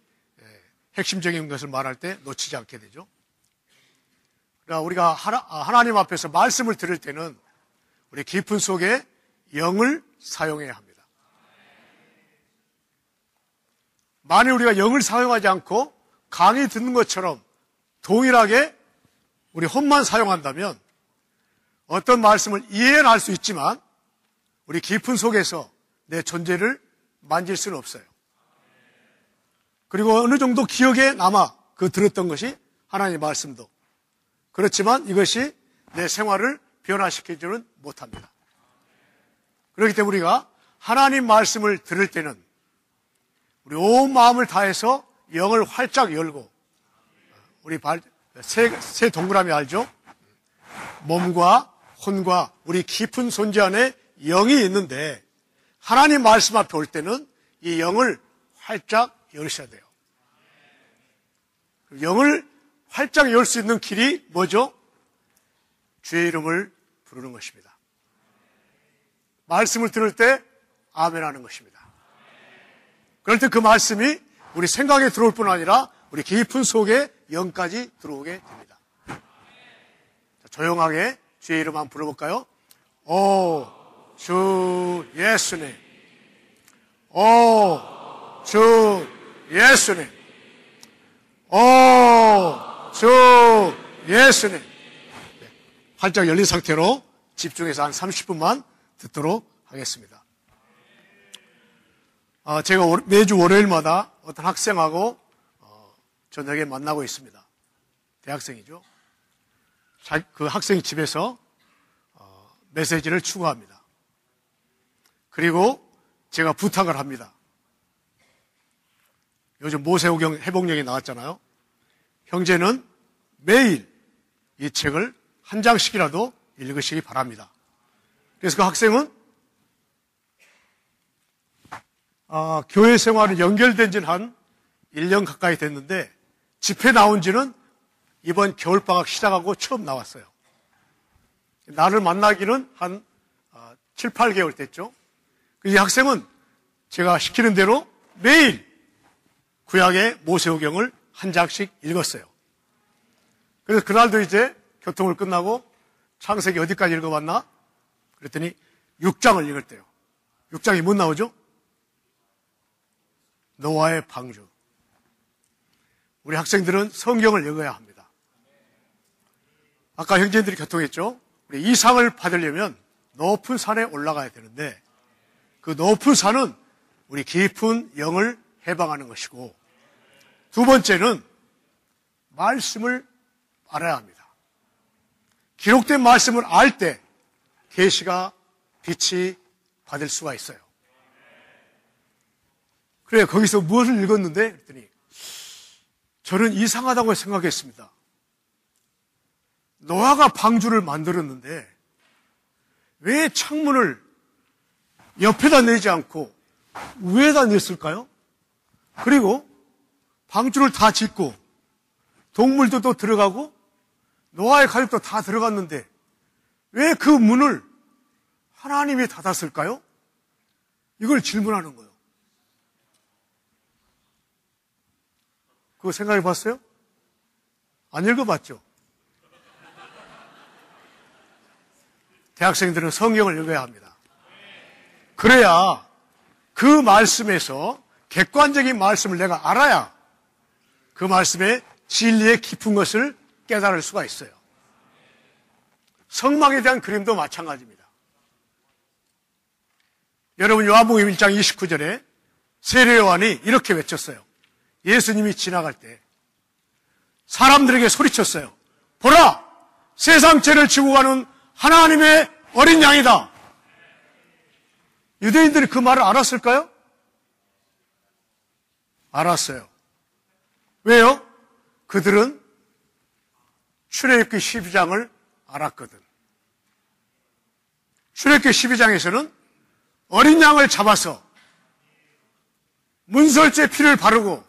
핵심적인 것을 말할 때 놓치지 않게 되죠. 그러니까 우리가 하나님 앞에서 말씀을 들을 때는 우리 깊은 속에 영을 사용해야 합니다. 만일 우리가 영을 사용하지 않고 강의 듣는 것처럼 동일하게 우리 혼만 사용한다면 어떤 말씀을 이해는 할 수 있지만 우리 깊은 속에서 내 존재를 만질 수는 없어요. 그리고 어느 정도 기억에 남아 그 들었던 것이 하나님의 말씀도 그렇지만 이것이 내 생활을 변화시키지는 못합니다. 그렇기 때문에 우리가 하나님 말씀을 들을 때는 우리 온 마음을 다해서 영을 활짝 열고 우리 새 동그라미 알죠? 몸과 혼과 우리 깊은 존재 안에 영이 있는데 하나님 말씀 앞에 올 때는 이 영을 활짝 열으셔야 돼요. 영을 활짝 열 수 있는 길이 뭐죠? 주의 이름을 부르는 것입니다. 말씀을 들을 때 아멘 하는 것입니다. 그럴 때 그 말씀이 우리 생각에 들어올 뿐 아니라 우리 깊은 속에 영까지 들어오게 됩니다. 자, 조용하게 주의 이름 한번 불러볼까요? 오, 주 예수님. 오, 주 예수님. 오, 주 예수님. 네, 활짝 열린 상태로 집중해서 한 30분만 듣도록 하겠습니다. 제가 매주 월요일마다 어떤 학생하고 저녁에 만나고 있습니다. 대학생이죠. 그 학생이 집에서 메시지를 추구합니다. 그리고 제가 부탁을 합니다. 요즘 모세오경 회복령이 나왔잖아요. 형제는 매일 이 책을 한 장씩이라도 읽으시기 바랍니다. 그래서 그 학생은 교회 생활에 연결된 지는 한 1년 가까이 됐는데 집회 나온 지는 이번 겨울방학 시작하고 처음 나왔어요. 나를 만나기는 한 7, 8개월 됐죠. 이 학생은 제가 시키는 대로 매일 구약의 모세오경을 한 장씩 읽었어요. 그래서 그날도 이제 교통을 끝나고 창세기 어디까지 읽어봤나? 그랬더니 6장을 읽을 때요. 6장이 뭐 나오죠? 노아의 방주. 우리 학생들은 성경을 읽어야 합니다. 아까 형제들이 교통했죠? 우리 이상을 받으려면 높은 산에 올라가야 되는데 그 높은 산은 우리 깊은 영을 해방하는 것이고 두 번째는 말씀을 알아야 합니다. 기록된 말씀을 알 때 계시가 빛이 받을 수가 있어요. 그래 거기서 무엇을 읽었는데 그랬더니 저는 이상하다고 생각했습니다. 노아가 방주를 만들었는데 왜 창문을 옆에다 내지 않고 위에다 냈을까요? 그리고 방주를 다 짓고 동물도 또 들어가고 노아의 가족도 다 들어갔는데 왜 그 문을 하나님이 닫았을까요? 이걸 질문하는 거예요. 그거 생각해 봤어요? 안 읽어봤죠? 대학생들은 성경을 읽어야 합니다. 그래야 그 말씀에서 객관적인 말씀을 내가 알아야 그 말씀의 진리의 깊은 것을 깨달을 수가 있어요. 성막에 대한 그림도 마찬가지입니다. 여러분 요한복음 1장 29절에 세례 요한이 이렇게 외쳤어요. 예수님이 지나갈 때 사람들에게 소리쳤어요. 보라! 세상 죄를 지고 가는 하나님의 어린 양이다. 유대인들이 그 말을 알았을까요? 알았어요. 왜요? 그들은 출애굽기 12장을 알았거든. 출애굽기 12장에서는 어린 양을 잡아서 문설주에 피를 바르고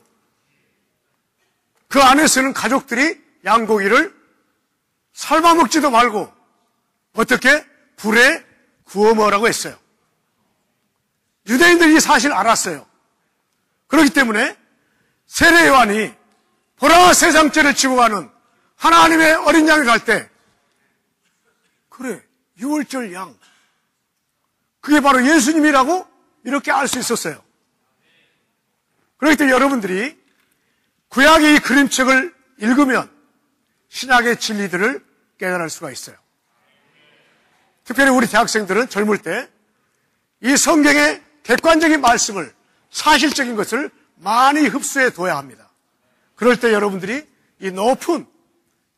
그 안에서는 가족들이 양고기를 삶아먹지도 말고 어떻게 불에 구워 먹으라고 했어요. 유대인들이 이 사실 알았어요. 그렇기 때문에 세례 요한이 보라 세상 죄를 지고 가는 하나님의 어린 양이 갈 때 그래 유월절 양 그게 바로 예수님이라고 이렇게 알 수 있었어요. 그렇기 때문에 여러분들이 구약의 이 그림책을 읽으면 신약의 진리들을 깨달을 수가 있어요. 특별히 우리 대학생들은 젊을 때 이 성경의 객관적인 말씀을 사실적인 것을 많이 흡수해 둬야 합니다. 그럴 때 여러분들이 이 높은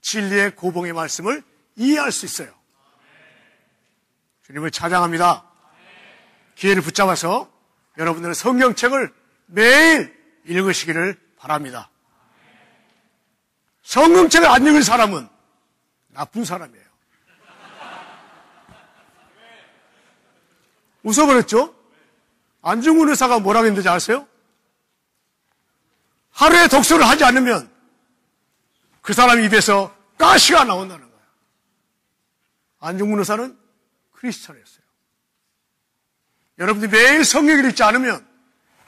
진리의 고봉의 말씀을 이해할 수 있어요. 주님을 찬양합니다. 기회를 붙잡아서 여러분들은 성경책을 매일 읽으시기를 바랍니다. 성경책을 안 읽은 사람은 나쁜 사람이에요. 웃어버렸죠? 안중근 의사가 뭐라고 했는지 아세요? 하루에 독서를 하지 않으면 그 사람 입에서 가시가 나온다는 거예요. 안중근 의사는 크리스찬이었어요. 여러분들이 매일 성경을 읽지 않으면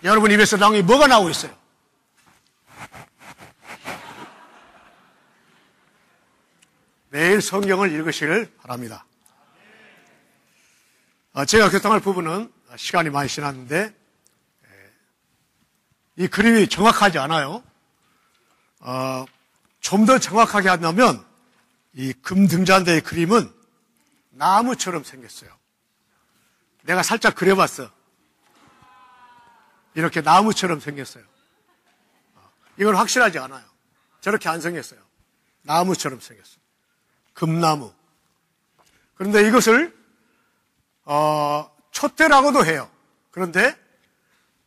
여러분 입에서 나온 게 뭐가 나오고 있어요? 매일 성경을 읽으시길 바랍니다. 제가 교통할 부분은 시간이 많이 지났는데 이 그림이 정확하지 않아요. 좀 더 정확하게 한다면 이 금등잔대의 그림은 나무처럼 생겼어요. 내가 살짝 그려봤어. 이렇게 나무처럼 생겼어요. 이건 확실하지 않아요. 저렇게 안 생겼어요. 나무처럼 생겼어요. 금나무. 그런데 이것을 촛대라고도 해요. 그런데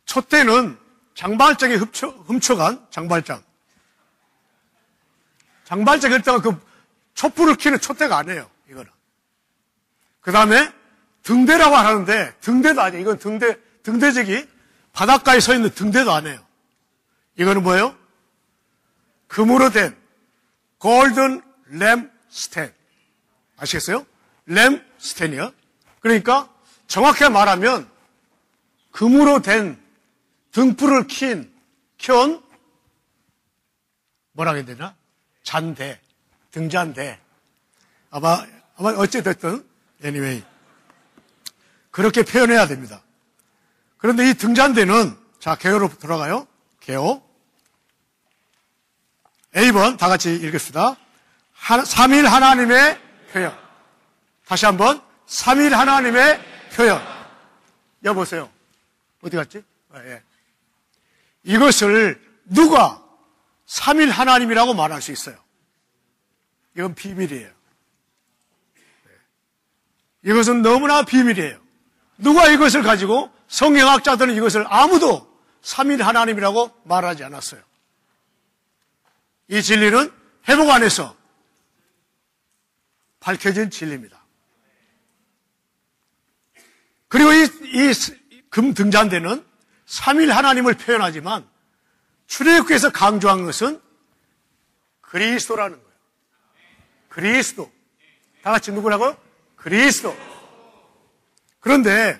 촛대는 장발장이 훔쳐간 장발장. 장발장이 일단 그 촛불을 켜는 촛대가 아니에요. 이거는. 그 다음에 등대라고 하는데 등대도 아니에요. 이건 등대적이 바닷가에 서 있는 등대도 아니에요. 이거는 뭐예요? 금으로 된 골든 램 스탠. 아시겠어요? 램 스탠이요. 그러니까 정확하게 말하면 금으로 된 등불을 켠 뭐라고 해야 되나? 잔대, 등잔대. 아마 어찌됐든 anyway 그렇게 표현해야 됩니다. 그런데 이 등잔대는 자 개요로 들어가요. 개요. A번 다 같이 읽읍시다. 삼일 하나님의 표현. 다시 한번 삼일 하나님의 표현. 여보세요. 어디 갔지? 예. 이것을 누가 삼일 하나님이라고 말할 수 있어요? 이건 비밀이에요. 이것은 너무나 비밀이에요. 누가 이것을 가지고 성경학자들은 이것을 아무도 삼일 하나님이라고 말하지 않았어요. 이 진리는 회복 안에서 밝혀진 진리입니다. 그리고 이 금등잔대는 삼일 하나님을 표현하지만 출애굽기에서 강조한 것은 그리스도라는 거예요. 그리스도. 다 같이 누구라고요? 그리스도. 그런데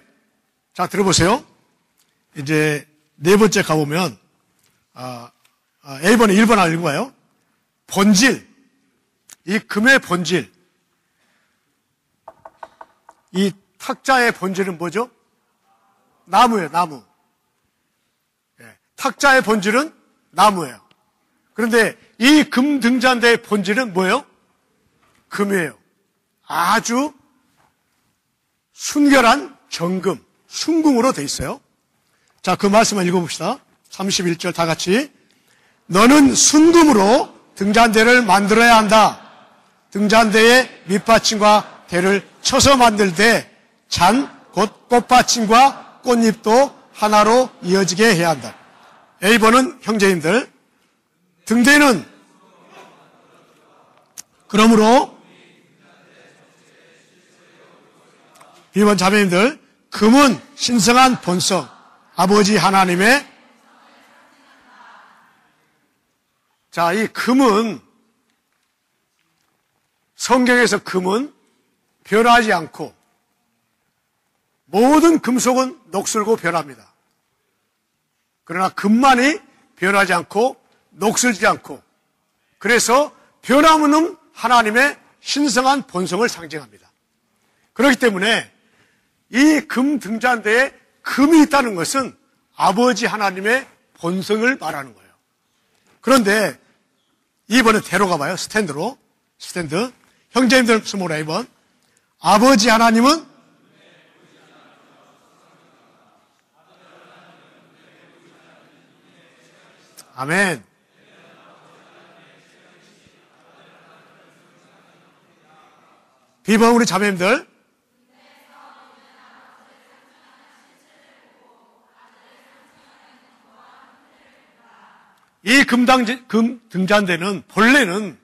자 들어보세요. 이제 네 번째 가보면 A번에 1번 알는 거예요. 본질. 이 금의 본질. 이 탁자의 본질은 뭐죠? 나무예요, 나무. 예, 탁자의 본질은 나무예요. 그런데 이 금등잔대의 본질은 뭐예요? 금이에요. 아주 순결한 정금, 순금으로 돼 있어요. 자, 그 말씀을 읽어봅시다. 31절 다 같이. 너는 순금으로 등잔대를 만들어야 한다. 등잔대의 밑받침과 대를 쳐서 만들 때 잔, 곧 꽃받침과 꽃잎도 하나로 이어지게 해야 한다. A번은 형제님들, 등대는 그러므로 B번 자매님들, 금은 신성한 본성, 아버지 하나님의 자, 이 금은 성경에서 금은 변하지 않고 모든 금속은 녹슬고 변합니다. 그러나 금만이 변하지 않고 녹슬지 않고 그래서 변함없는 하나님의 신성한 본성을 상징합니다. 그렇기 때문에 이 금 등잔대에 금이 있다는 것은 아버지 하나님의 본성을 말하는 거예요. 그런데 2번은 대로 가봐요. 스탠드로. 스탠드. 형제님들 스몰 A번. 아버지 하나님은 아멘. B번 우리 자매님들. 이 금 등잔대는 본래는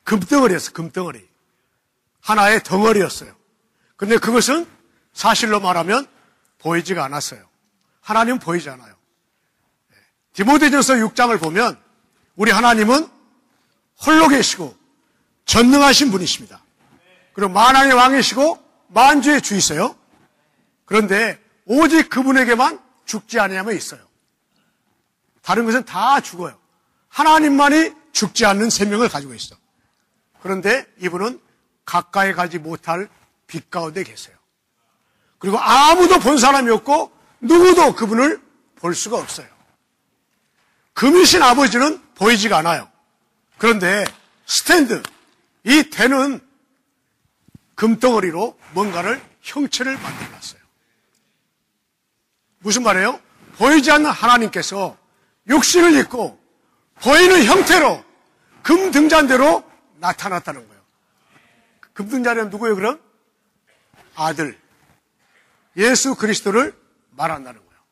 금덩어리였어요. 금덩어리. 하나의 덩어리였어요. 근데 그것은 사실로 말하면 보이지가 않았어요. 하나님은 보이지 않아요. 디모데전서 6장을 보면 우리 하나님은 홀로 계시고 전능하신 분이십니다. 그리고 만왕의 왕이시고 만주의 주이세요. 그런데 오직 그분에게만 죽지 아니하면 있어요. 다른 것은 다 죽어요. 하나님만이 죽지 않는 생명을 가지고 있어. 그런데 이분은 가까이 가지 못할 빛 가운데 계세요. 그리고 아무도 본 사람이 없고 누구도 그분을 볼 수가 없어요. 금이신 아버지는 보이지가 않아요. 그런데 스탠드, 이 대는 금덩어리로 뭔가를 형체를 만들어놨어요. 무슨 말이에요? 보이지 않는 하나님께서 육신을 입고 보이는 형태로 금 등잔대로 나타났다는 거예요. 금 등잔대는 누구예요 그럼? 아들 예수 그리스도를 말한다는 거예요.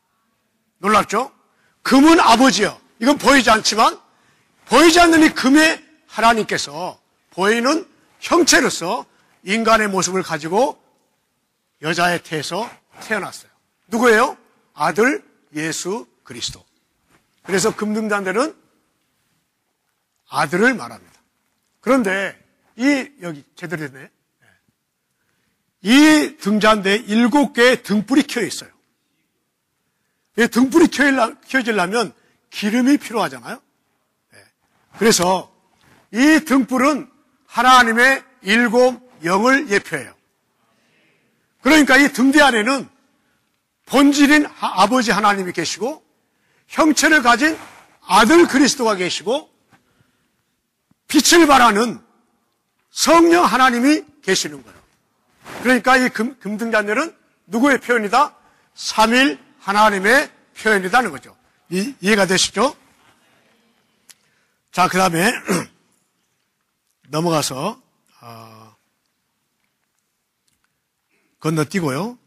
놀랍죠? 금은 아버지요. 이건 보이지 않지만 보이지 않는 이 금의 하나님께서 보이는 형체로서 인간의 모습을 가지고 여자의 태에서 태어났어요. 누구예요? 아들 예수 그리스도. 그래서 금등잔대는 아들을 말합니다. 그런데 여기 제대로 됐네. 이 등잔대에 7개의 등불이 켜져 있어요. 이 등불이 켜지려면 기름이 필요하잖아요. 그래서 이 등불은 하나님의 7 영을 예표해요. 그러니까 이 등대 안에는 본질인 아버지 하나님이 계시고 형체를 가진 아들 그리스도가 계시고 빛을 발하는 성령 하나님이 계시는 거예요. 그러니까 이 금등잔대는 누구의 표현이다? 삼일 하나님의 표현이라는 거죠. 이해가 되시죠? 자, 그 다음에 넘어가서 건너뛰고요.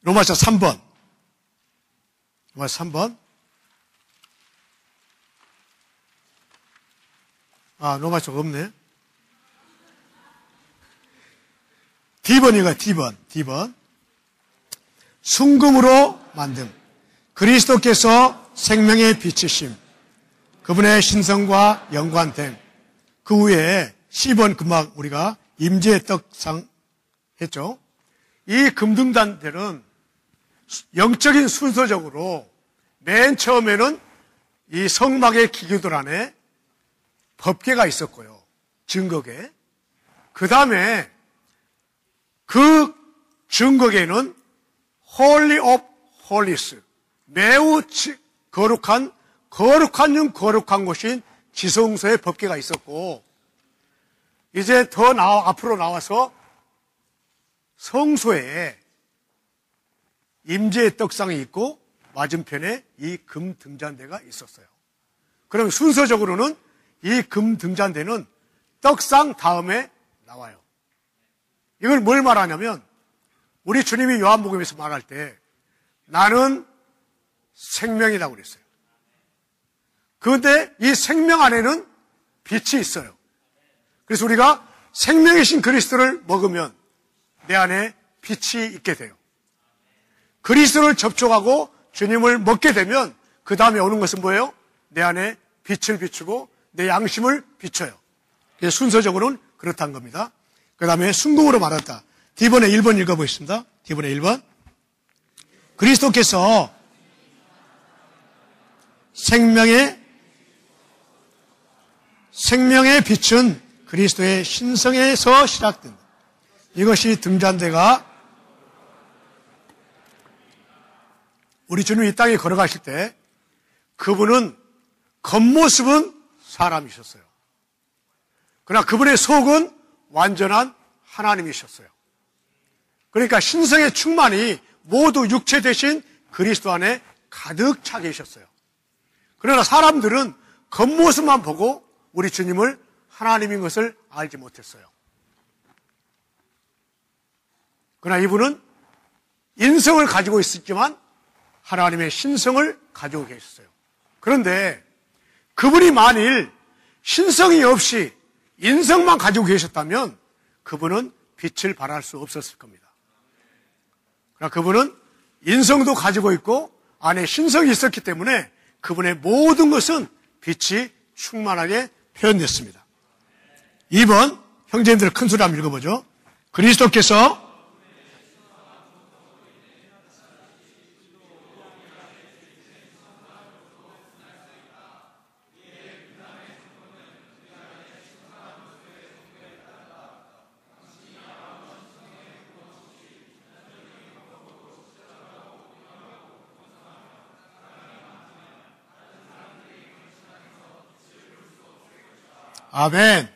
로마서 3번. 로마서 3번. 로마서가 없네. D번이가 D번. 순금으로 만듦. 그리스도께서 생명의 빛이심. 그분의 신성과 연관됨. 그 후에 C번 금방 우리가 임재의 떡상 했죠. 이 금등잔대는 영적인 순서적으로 맨 처음에는 이 성막의 기교들 안에 법궤가 있었고요. 증거궤. 그 다음에 그 증거궤는 Holy of Holies, 매우 거룩한 중 거룩한 곳인 지성소의 법궤가 있었고, 이제 더 앞으로 나와서 성소에 임재의 떡상이 있고 맞은편에 이 금 등잔대가 있었어요. 그럼 순서적으로는 이 금 등잔대는 떡상 다음에 나와요. 이걸 뭘 말하냐면 우리 주님이 요한복음에서 말할 때 나는 생명이라고 그랬어요. 그런데 이 생명 안에는 빛이 있어요. 그래서 우리가 생명이신 그리스도를 먹으면 내 안에 빛이 있게 돼요. 그리스도를 접촉하고 주님을 먹게 되면 그 다음에 오는 것은 뭐예요? 내 안에 빛을 비추고 내 양심을 비춰요. 그래서 순서적으로는 그렇다는 겁니다. 그 다음에 순금으로 말한다. D번에 1번 읽어보겠습니다. D번에 1번. 그리스도께서 생명의 빛은 그리스도의 신성에서 시작된다. 이것이 등잔대가 우리 주님이 이 땅에 걸어가실 때 그분은 겉모습은 사람이셨어요. 그러나 그분의 속은 완전한 하나님이셨어요. 그러니까 신성의 충만이 모두 육체 대신 그리스도 안에 가득 차 계셨어요. 그러나 사람들은 겉모습만 보고 우리 주님을 하나님인 것을 알지 못했어요. 그러나 이분은 인성을 가지고 있었지만 하나님의 신성을 가지고 계셨어요. 그런데 그분이 만일 신성이 없이 인성만 가지고 계셨다면 그분은 빛을 발할 수 없었을 겁니다. 그러나 그분은 인성도 가지고 있고 안에 신성이 있었기 때문에 그분의 모든 것은 빛이 충만하게 표현됐습니다. 2번 형제님들 큰 소리 한번 읽어보죠. 그리스도께서 아멘.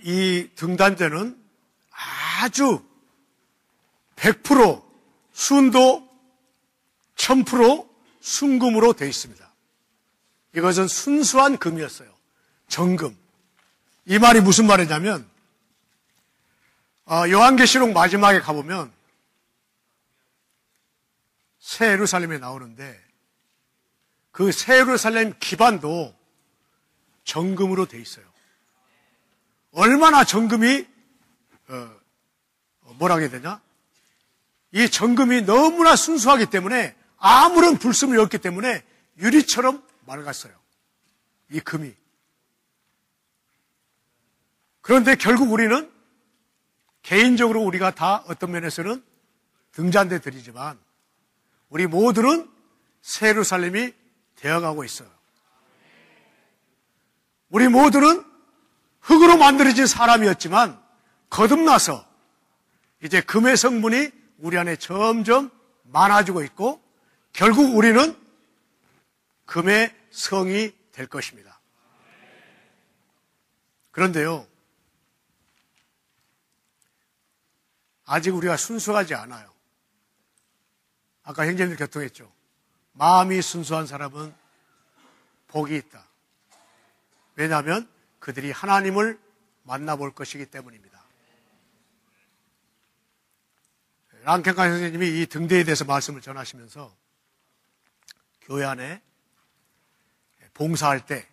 이 등단제는 아주 100% 순도 1000% 순금으로 되어 있습니다. 이것은 순수한 금이었어요. 정금. 이 말이 무슨 말이냐면 요한계시록 마지막에 가보면 새 예루살렘에 나오는데 그 새 예루살렘 기반도 정금으로 되어 있어요. 얼마나 정금이 뭐라고 해야 되냐? 이 정금이 너무나 순수하기 때문에 아무런 불순이 없기 때문에 유리처럼 맑았어요. 이 금이. 그런데 결국 우리는 개인적으로 우리가 다 어떤 면에서는 등잔대 드리지만 우리 모두는 새 예루살렘이 되어가고 있어요. 우리 모두는 흙으로 만들어진 사람이었지만 거듭나서 이제 금의 성분이 우리 안에 점점 많아지고 있고 결국 우리는 금의 성이 될 것입니다. 그런데요, 아직 우리가 순수하지 않아요. 아까 형제님들 교통했죠. 마음이 순수한 사람은 복이 있다. 왜냐하면 그들이 하나님을 만나볼 것이기 때문입니다. 랑켄카 선생님이 이 등대에 대해서 말씀을 전하시면서 교회 안에 봉사할 때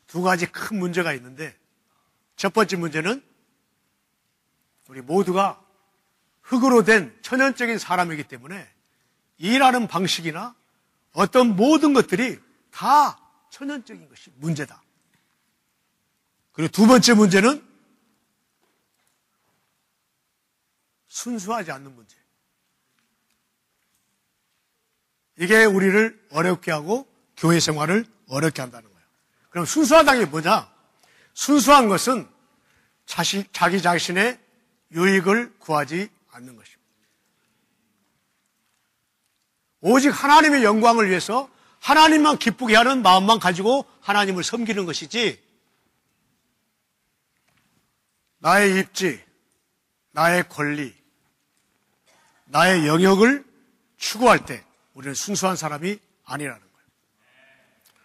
두 가지 큰 문제가 있는데 첫 번째 문제는 우리 모두가 흙으로 된 천연적인 사람이기 때문에 일하는 방식이나 어떤 모든 것들이 다 천연적인 것이 문제다. 그리고 두 번째 문제는 순수하지 않는 문제. 이게 우리를 어렵게 하고 교회 생활을 어렵게 한다는 거예요. 그럼 순수하다는 게 뭐냐? 순수한 것은 자기 자신의 유익을 구하지 않는 것입니다. 오직 하나님의 영광을 위해서 하나님만 기쁘게 하는 마음만 가지고 하나님을 섬기는 것이지 나의 입지, 나의 권리, 나의 영역을 추구할 때 우리는 순수한 사람이 아니라는 거예요.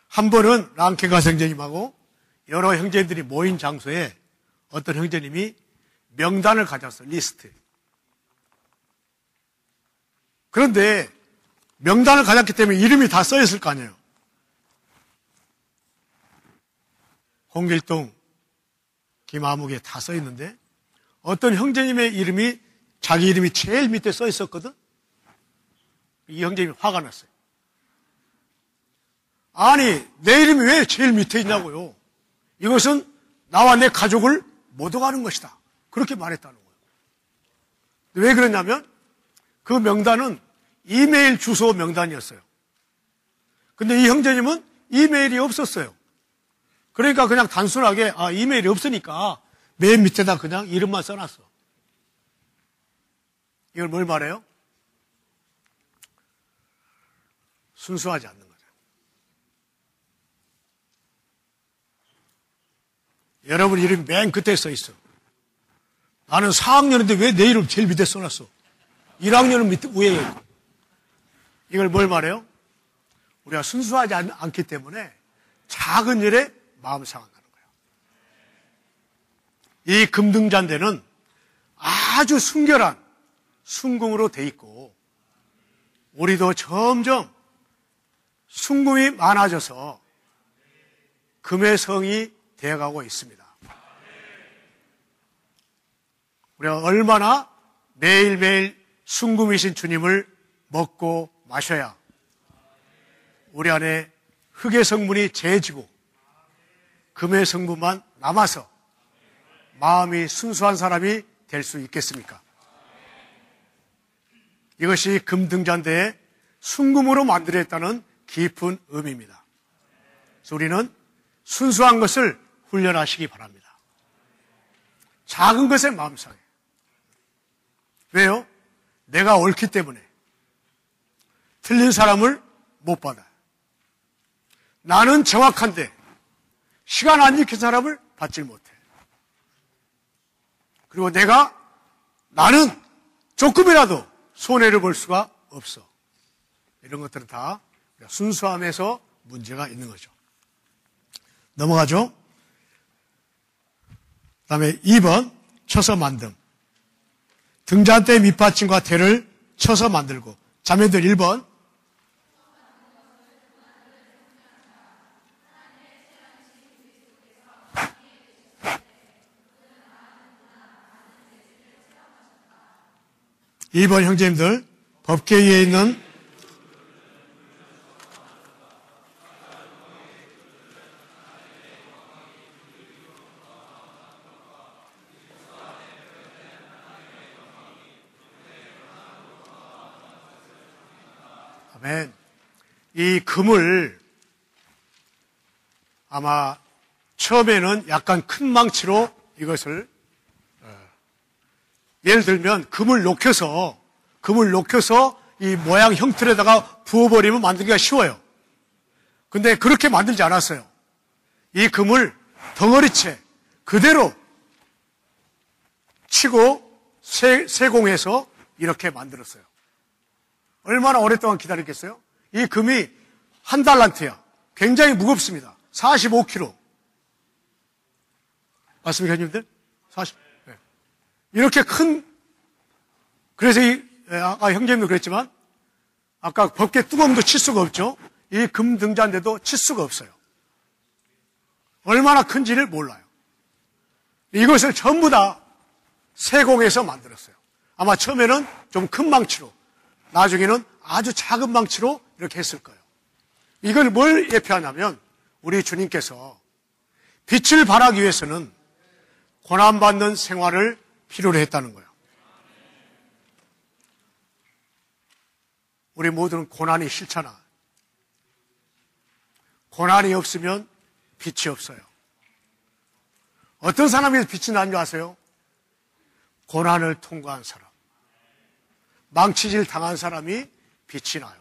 한 번은 랑켄가 선생님하고 여러 형제들이 모인 장소에 어떤 형제님이 명단을 가져왔어요. 리스트. 그런데 명단을 가졌기 때문에 이름이 다 써있을 거 아니에요. 홍길동, 김아무개 다 써있는데 어떤 형제님의 이름이 자기 이름이 제일 밑에 써있었거든. 이 형제님이 화가 났어요. 아니, 내 이름이 왜 제일 밑에 있냐고요. 이것은 나와 내 가족을 못 오가는 것이다. 그렇게 말했다는 거예요. 왜 그러냐면 그 명단은 이메일 주소 명단이었어요. 근데 이 형제님은 이메일이 없었어요. 그러니까 그냥 단순하게 이메일이 없으니까 맨 밑에다 그냥 이름만 써놨어. 이걸 뭘 말해요? 순수하지 않는 거죠. 여러분 이름이 맨 끝에 써 있어. 나는 4학년인데 왜 내 이름 제일 밑에 써놨어? 1학년은 밑에 위에 있고. 이걸 뭘 말해요? 우리가 순수하지 않기 때문에 작은 일에 마음 상한다는 거예요. 이 금등잔대는 아주 순결한 순금으로 돼 있고 우리도 점점 순금이 많아져서 금의 성이 되어가고 있습니다. 우리가 얼마나 매일매일 순금이신 주님을 먹고 마셔야 우리 안에 흙의 성분이 재지고 금의 성분만 남아서 마음이 순수한 사람이 될 수 있겠습니까? 이것이 금등잔대에 순금으로 만들었다는 깊은 의미입니다. 그래서 우리는 순수한 것을 훈련하시기 바랍니다. 작은 것에 마음 상해. 왜요? 내가 옳기 때문에 틀린 사람을 못 받아요. 나는 정확한데 시간 안 지킨 사람을 받질 못해. 그리고 나는 조금이라도 손해를 볼 수가 없어. 이런 것들은 다 순수함에서 문제가 있는 거죠. 넘어가죠. 그 다음에 2번 쳐서 만듦. 등잔대 밑받침과 대를 쳐서 만들고. 자매들 1번. (2번) 형제님들, 법궤 위에 있는 아멘. 이 금을 아마 처음에는 약간 큰 망치로 이것을 예를 들면 금을 녹여서 이 모양 형틀에다가 부어버리면 만들기가 쉬워요. 근데 그렇게 만들지 않았어요. 이 금을 덩어리째 그대로 치고 세공해서 이렇게 만들었어요. 얼마나 오랫동안 기다렸겠어요? 이 금이 1달란트야. 굉장히 무겁습니다. 45kg. 맞습니까, 형님들? 40. 네. 이렇게 큰, 그래서 아까 형제님도 그랬지만, 아까 법궤 뚜껑도 칠 수가 없죠? 이 금 등잔대도 칠 수가 없어요. 얼마나 큰지를 몰라요. 이것을 전부 다 세공해서 만들었어요. 아마 처음에는 좀 큰 망치로, 나중에는 아주 작은 망치로 이렇게 했을 거예요. 이걸 뭘 예표하냐면 우리 주님께서 빛을 발하기 위해서는 고난받는 생활을 필요로 했다는 거예요. 우리 모두는 고난이 싫잖아. 고난이 없으면 빛이 없어요. 어떤 사람이 빛이 나는 줄 아세요? 고난을 통과한 사람. 망치질 당한 사람이 빛이 나요.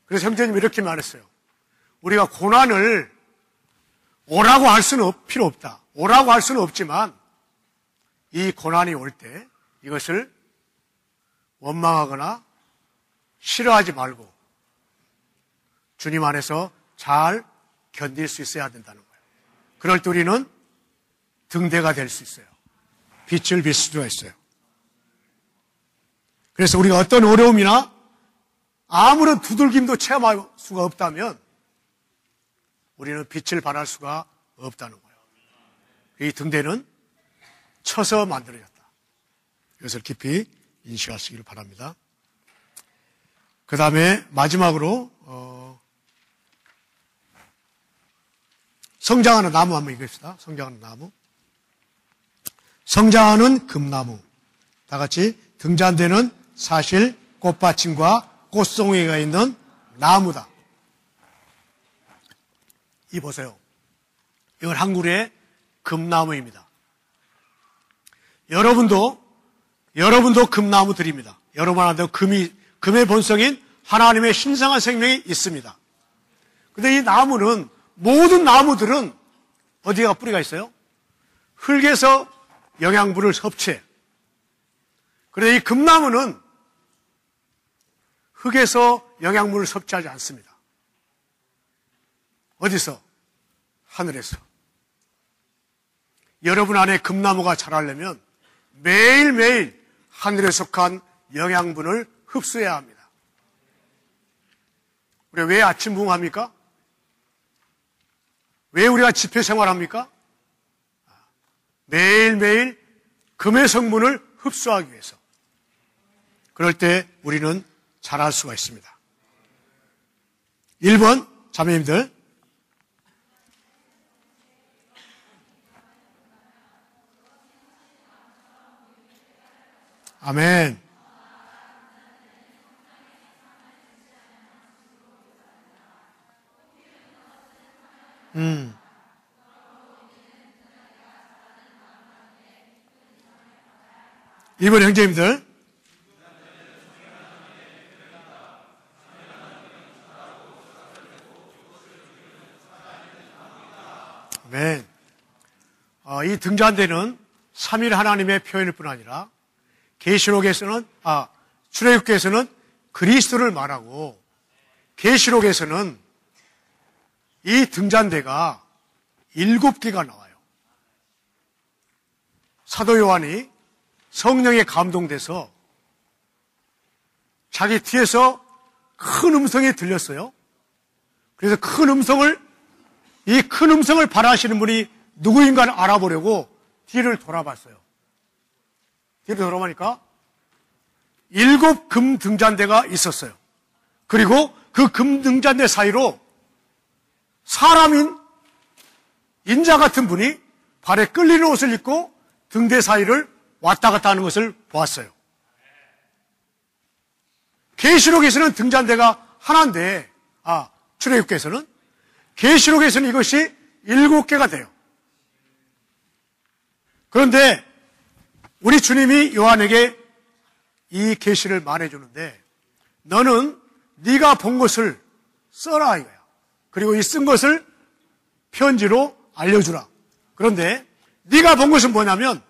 그래서 형제님이 이렇게 말했어요. 우리가 고난을 오라고 할 수는 필요 없다. 오라고 할 수는 없지만 이 고난이 올 때 이것을 원망하거나 싫어하지 말고 주님 안에서 잘 견딜 수 있어야 된다는 거예요. 그럴 때 우리는 등대가 될 수 있어요. 빛을 빌 수가 있어요. 그래서 우리가 어떤 어려움이나 아무런 두들김도 체험할 수가 없다면 우리는 빛을 발할 수가 없다는 거예요. 이 등대는 쳐서 만들어졌다. 이것을 깊이 인식하시기를 바랍니다. 그 다음에 마지막으로 성장하는 나무 한번 읽읍시다. 성장하는 나무. 성장하는 금나무. 다 같이 등잔대는 사실 꽃받침과 꽃송이가 있는 나무다. 이 보세요. 이건 한글의 금나무입니다. 여러분도 금나무들입니다. 여러분한테 금의 본성인 하나님의 신성한 생명이 있습니다. 그런데 이 나무는, 모든 나무들은 어디가 뿌리가 있어요? 흙에서 영양분을 섭취해. 그런데 이 금나무는 흙에서 영양분을 섭취하지 않습니다. 어디서? 하늘에서. 여러분 안에 금나무가 자라려면 매일매일 하늘에 속한 영양분을 흡수해야 합니다. 우리가 왜 아침 부흥합니까? 왜 우리가 집회 생활합니까? 매일매일 금의 성분을 흡수하기 위해서. 그럴 때 우리는 자랄 수가 있습니다. 1번 자매님들, 아멘. 이번 형제님들, 아멘. 이 등잔대는 삼일 하나님의 표현일 뿐 아니라 계시록에서는 출애굽기에서는 그리스도를 말하고, 계시록에서는 이 등잔대가 7개가 나와요. 사도 요한이 성령에 감동돼서 자기 뒤에서 큰 음성이 들렸어요. 그래서 이 큰 음성을 발하시는 분이 누구인가 알아보려고 뒤를 돌아봤어요. 뒤를 돌아보니까 7 금 등잔대가 있었어요. 그리고 그 금 등잔대 사이로 사람인 인자 같은 분이 발에 끌리는 옷을 입고 등대 사이를 왔다 갔다 하는 것을 보았어요. 계시록에서는 등잔대가 하나인데, 출애굽기에서는, 계시록에서는 이것이 7개가 돼요. 그런데 우리 주님이 요한에게 이 계시를 말해주는데, 너는 네가 본 것을 써라 이거야. 그리고 이 쓴 것을 편지로 알려주라. 그런데 네가 본 것은 뭐냐면,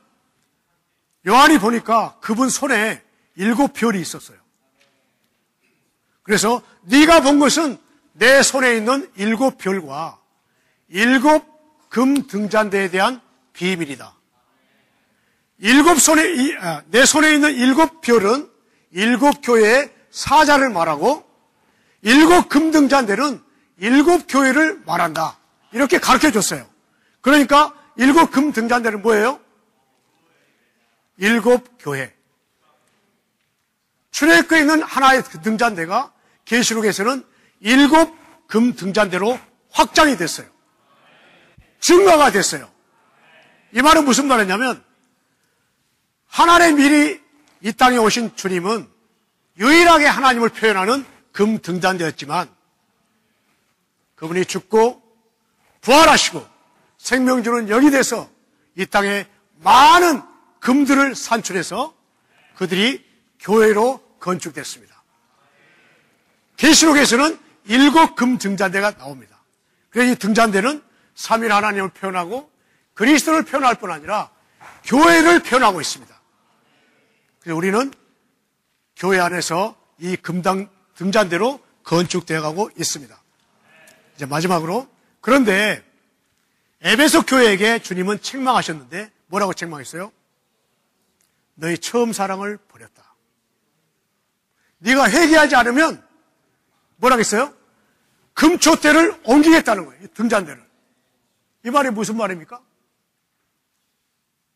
요한이 보니까 그분 손에 7별이 있었어요. 그래서 네가 본 것은 내 손에 있는 7별과 7 금 등잔대에 대한 비밀이다. 내 손에 있는 7별은 7교회의 사자를 말하고 7 금 등잔대는 7교회를 말한다. 이렇게 가르쳐 줬어요. 그러니까 7 금 등잔대는 뭐예요? 7 교회. 출애굽기에 있는 하나의 등잔대가 계시록에서는 7 금 등잔대로 확장이 됐어요. 증거가 됐어요. 이 말은 무슨 말이냐면, 하나님의 미리 이 땅에 오신 주님은 유일하게 하나님을 표현하는 금 등잔대였지만, 그분이 죽고 부활하시고 생명 주는 영이 돼서 이 땅에 많은 금들을 산출해서 그들이 교회로 건축됐습니다. 계시록에서는 7 금 등잔대가 나옵니다. 그래서 이 등잔대는 삼일 하나님을 표현하고 그리스도를 표현할 뿐 아니라 교회를 표현하고 있습니다. 그래서 우리는 교회 안에서 이 금당 등잔대로 건축되어 가고 있습니다. 이제 마지막으로, 그런데 에베소 교회에게 주님은 책망하셨는데 뭐라고 책망했어요? 너희 처음 사랑을 버렸다. 네가 회개하지 않으면 뭐라겠어요? 금초대를 옮기겠다는 거예요. 등잔대를. 이 말이 무슨 말입니까?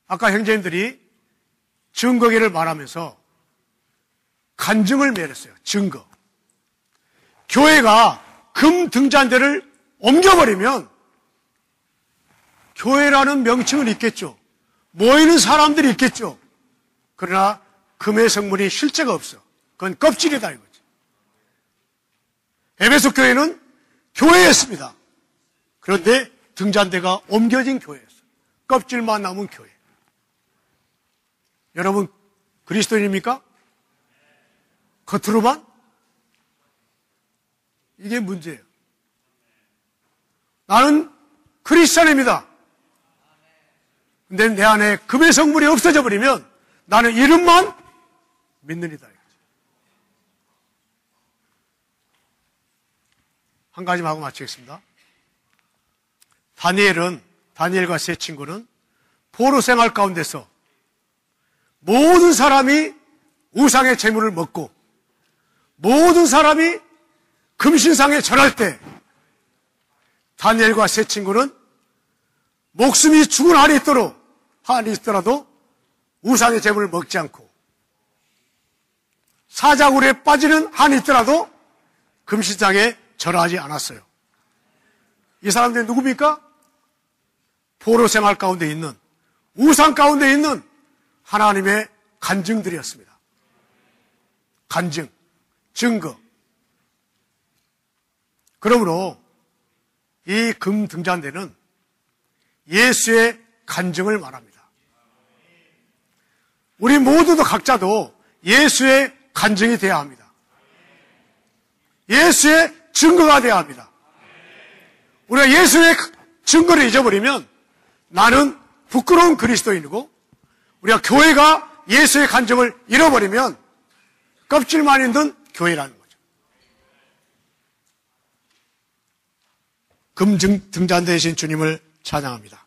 아까 형제님들이 증거계를 말하면서 간증을 맺었어요. 증거. 교회가 금 등잔대를 옮겨버리면 교회라는 명칭은 있겠죠. 모이는 사람들이 있겠죠. 그러나 금의 성물이 실제가 없어. 그건 껍질이다 이거지. 에베소 교회는 교회였습니다. 그런데 등잔대가 옮겨진 교회였어요. 껍질만 남은 교회. 여러분 그리스도인입니까? 겉으로만? 이게 문제예요. 나는 크리스찬입니다. 근데 내 안에 금의 성물이 없어져 버리면 나는 이름만 믿는이다. 한 가지만 하고 마치겠습니다. 다니엘과 세 친구는 포로 생활 가운데서 모든 사람이 우상의 재물을 먹고 모든 사람이 금신상에 절할 때 다니엘과 세 친구는 목숨이 죽은 한이 있더라도 우상의 재물을 먹지 않고 사자굴에 빠지는 한이 있더라도 금신상에 절하지 않았어요. 이 사람들이 누굽니까? 포로 생활 가운데 있는, 우상 가운데 있는 하나님의 간증들이었습니다. 간증, 증거. 그러므로 이 금 등잔대는 예수의 간증을 말합니다. 우리 모두도 각자도 예수의 간증이 되어야 합니다. 예수의 증거가 되어야 합니다. 우리가 예수의 증거를 잊어버리면 나는 부끄러운 그리스도인이고 우리가 교회가 예수의 간증을 잃어버리면 껍질만 있는 교회라는 거죠. 금 등잔대이신 주님을 찬양합니다.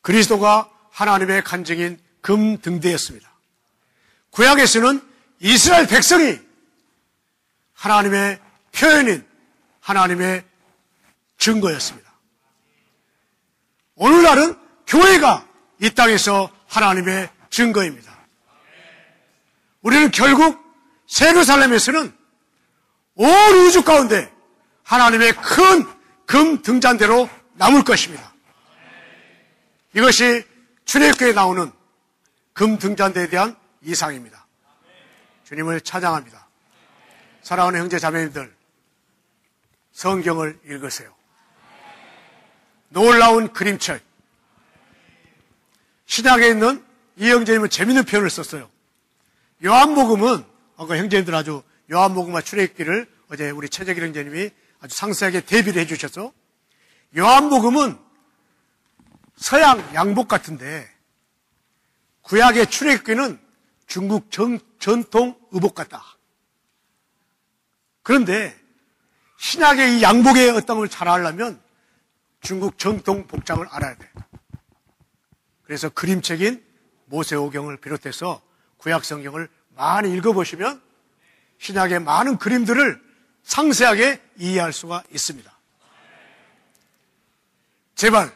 그리스도가 하나님의 간증인 금 등대였습니다. 구약에서는 이스라엘 백성이 하나님의 표현인 하나님의 증거였습니다. 오늘날은 교회가 이 땅에서 하나님의 증거입니다. 우리는 결국 예루살렘에서는 온 우주 가운데 하나님의 큰 금 등잔대로 남을 것입니다. 이것이 출애굽기에 나오는 금 등잔대에 대한 이상입니다. 주님을 찬양합니다. 사랑하는 형제 자매님들, 성경을 읽으세요. 놀라운 그림책. 신약에 있는 이 형제님은 재밌는 표현을 썼어요. 요한복음은 아까 형제님들 아주 요한복음과 출애굽기를 어제 우리 최재길 형제님이 아주 상세하게 대비를 해주셔서 요한복음은 서양 양복 같은데 구약의 출애굽기는 중국 전통 의복 같다. 그런데 신약의 이 양복의 어떤 걸 잘 알려면 중국 정통 복장을 알아야 돼. 그래서 그림책인 모세오경을 비롯해서 구약 성경을 많이 읽어보시면 신약의 많은 그림들을 상세하게 이해할 수가 있습니다. 제발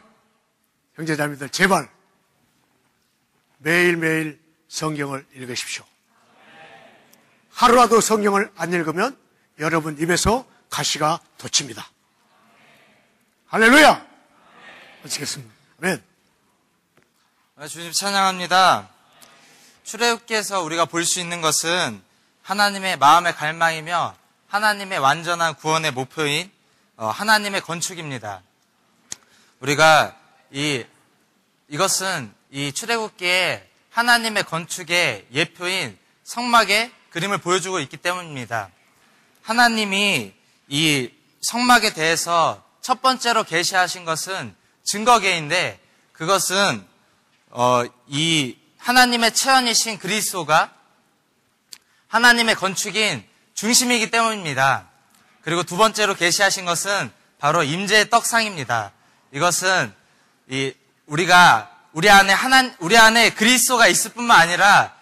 형제자매들 제발 매일매일 성경을 읽으십시오. 하루라도 성경을 안 읽으면 여러분 입에서 가시가 돋칩니다. 할렐루야! 마치겠습니다. 아멘. 주님 찬양합니다. 출애굽기에서 우리가 볼 수 있는 것은 하나님의 마음의 갈망이며 하나님의 완전한 구원의 목표인 하나님의 건축입니다. 우리가 이것은 이 출애굽기에 하나님의 건축의 예표인 성막의 그림을 보여주고 있기 때문입니다. 하나님이 이 성막에 대해서 첫 번째로 계시하신 것은 증거계인데 그것은 이 하나님의 체현이신 그리스도가 하나님의 건축인 중심이기 때문입니다. 그리고 두 번째로 계시하신 것은 바로 임재의 떡상입니다. 이것은 우리 안에 그리스도가 있을 뿐만 아니라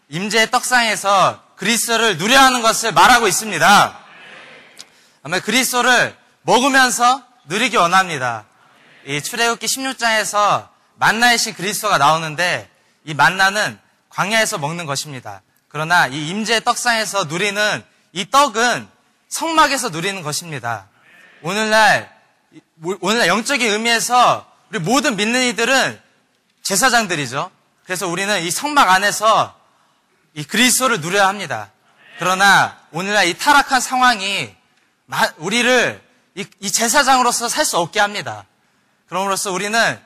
임재의 떡상에서 그리스도를 누려야 하는 것을 말하고 있습니다. 아마 그리스도를 먹으면서 누리기 원합니다. 이 출애굽기 16장에서 만나이신 그리스도가 나오는데 이 만나는 광야에서 먹는 것입니다. 그러나 이 임재의 떡상에서 누리는 이 떡은 성막에서 누리는 것입니다. 오늘날 영적인 의미에서 우리 모든 믿는 이들은 제사장들이죠. 그래서 우리는 이 성막 안에서 이 그리스도를 누려야 합니다. 그러나 오늘날 이 타락한 상황이 우리를 이 제사장으로서 살 수 없게 합니다. 그럼으로써 우리는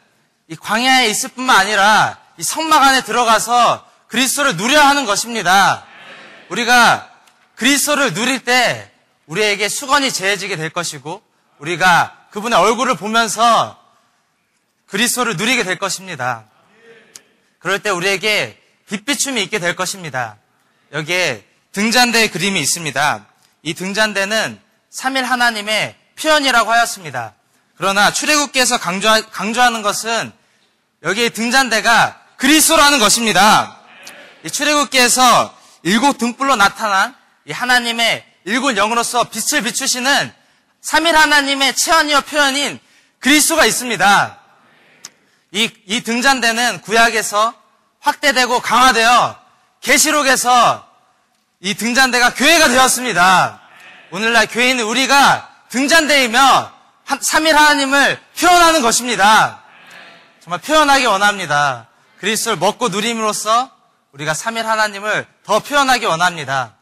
이 광야에 있을 뿐만 아니라 이 성막 안에 들어가서 그리스도를 누려야 하는 것입니다. 우리가 그리스도를 누릴 때 우리에게 수건이 제해지게 될 것이고 우리가 그분의 얼굴을 보면서 그리스도를 누리게 될 것입니다. 그럴 때 우리에게 빛비춤이 있게 될 것입니다. 여기에 등잔대의 그림이 있습니다. 이 등잔대는 삼일 하나님의 표현이라고 하였습니다. 그러나 출애굽기에서 강조하는 것은 여기에 등잔대가 그리스도라는 것입니다. 이 출애굽기에서 7 등불로 나타난 이 하나님의 7 영으로서 빛을 비추시는 삼일 하나님의 체언이요 표현인 그리스도가 있습니다. 이 등잔대는 구약에서 확대되고 강화되어 계시록에서 이 등잔대가 교회가 되었습니다. 오늘날 교회는 우리가 등잔대이며 삼일 하나님을 표현하는 것입니다. 정말 표현하기 원합니다. 그리스도를 먹고 누림으로써 우리가 삼일 하나님을 더 표현하기 원합니다.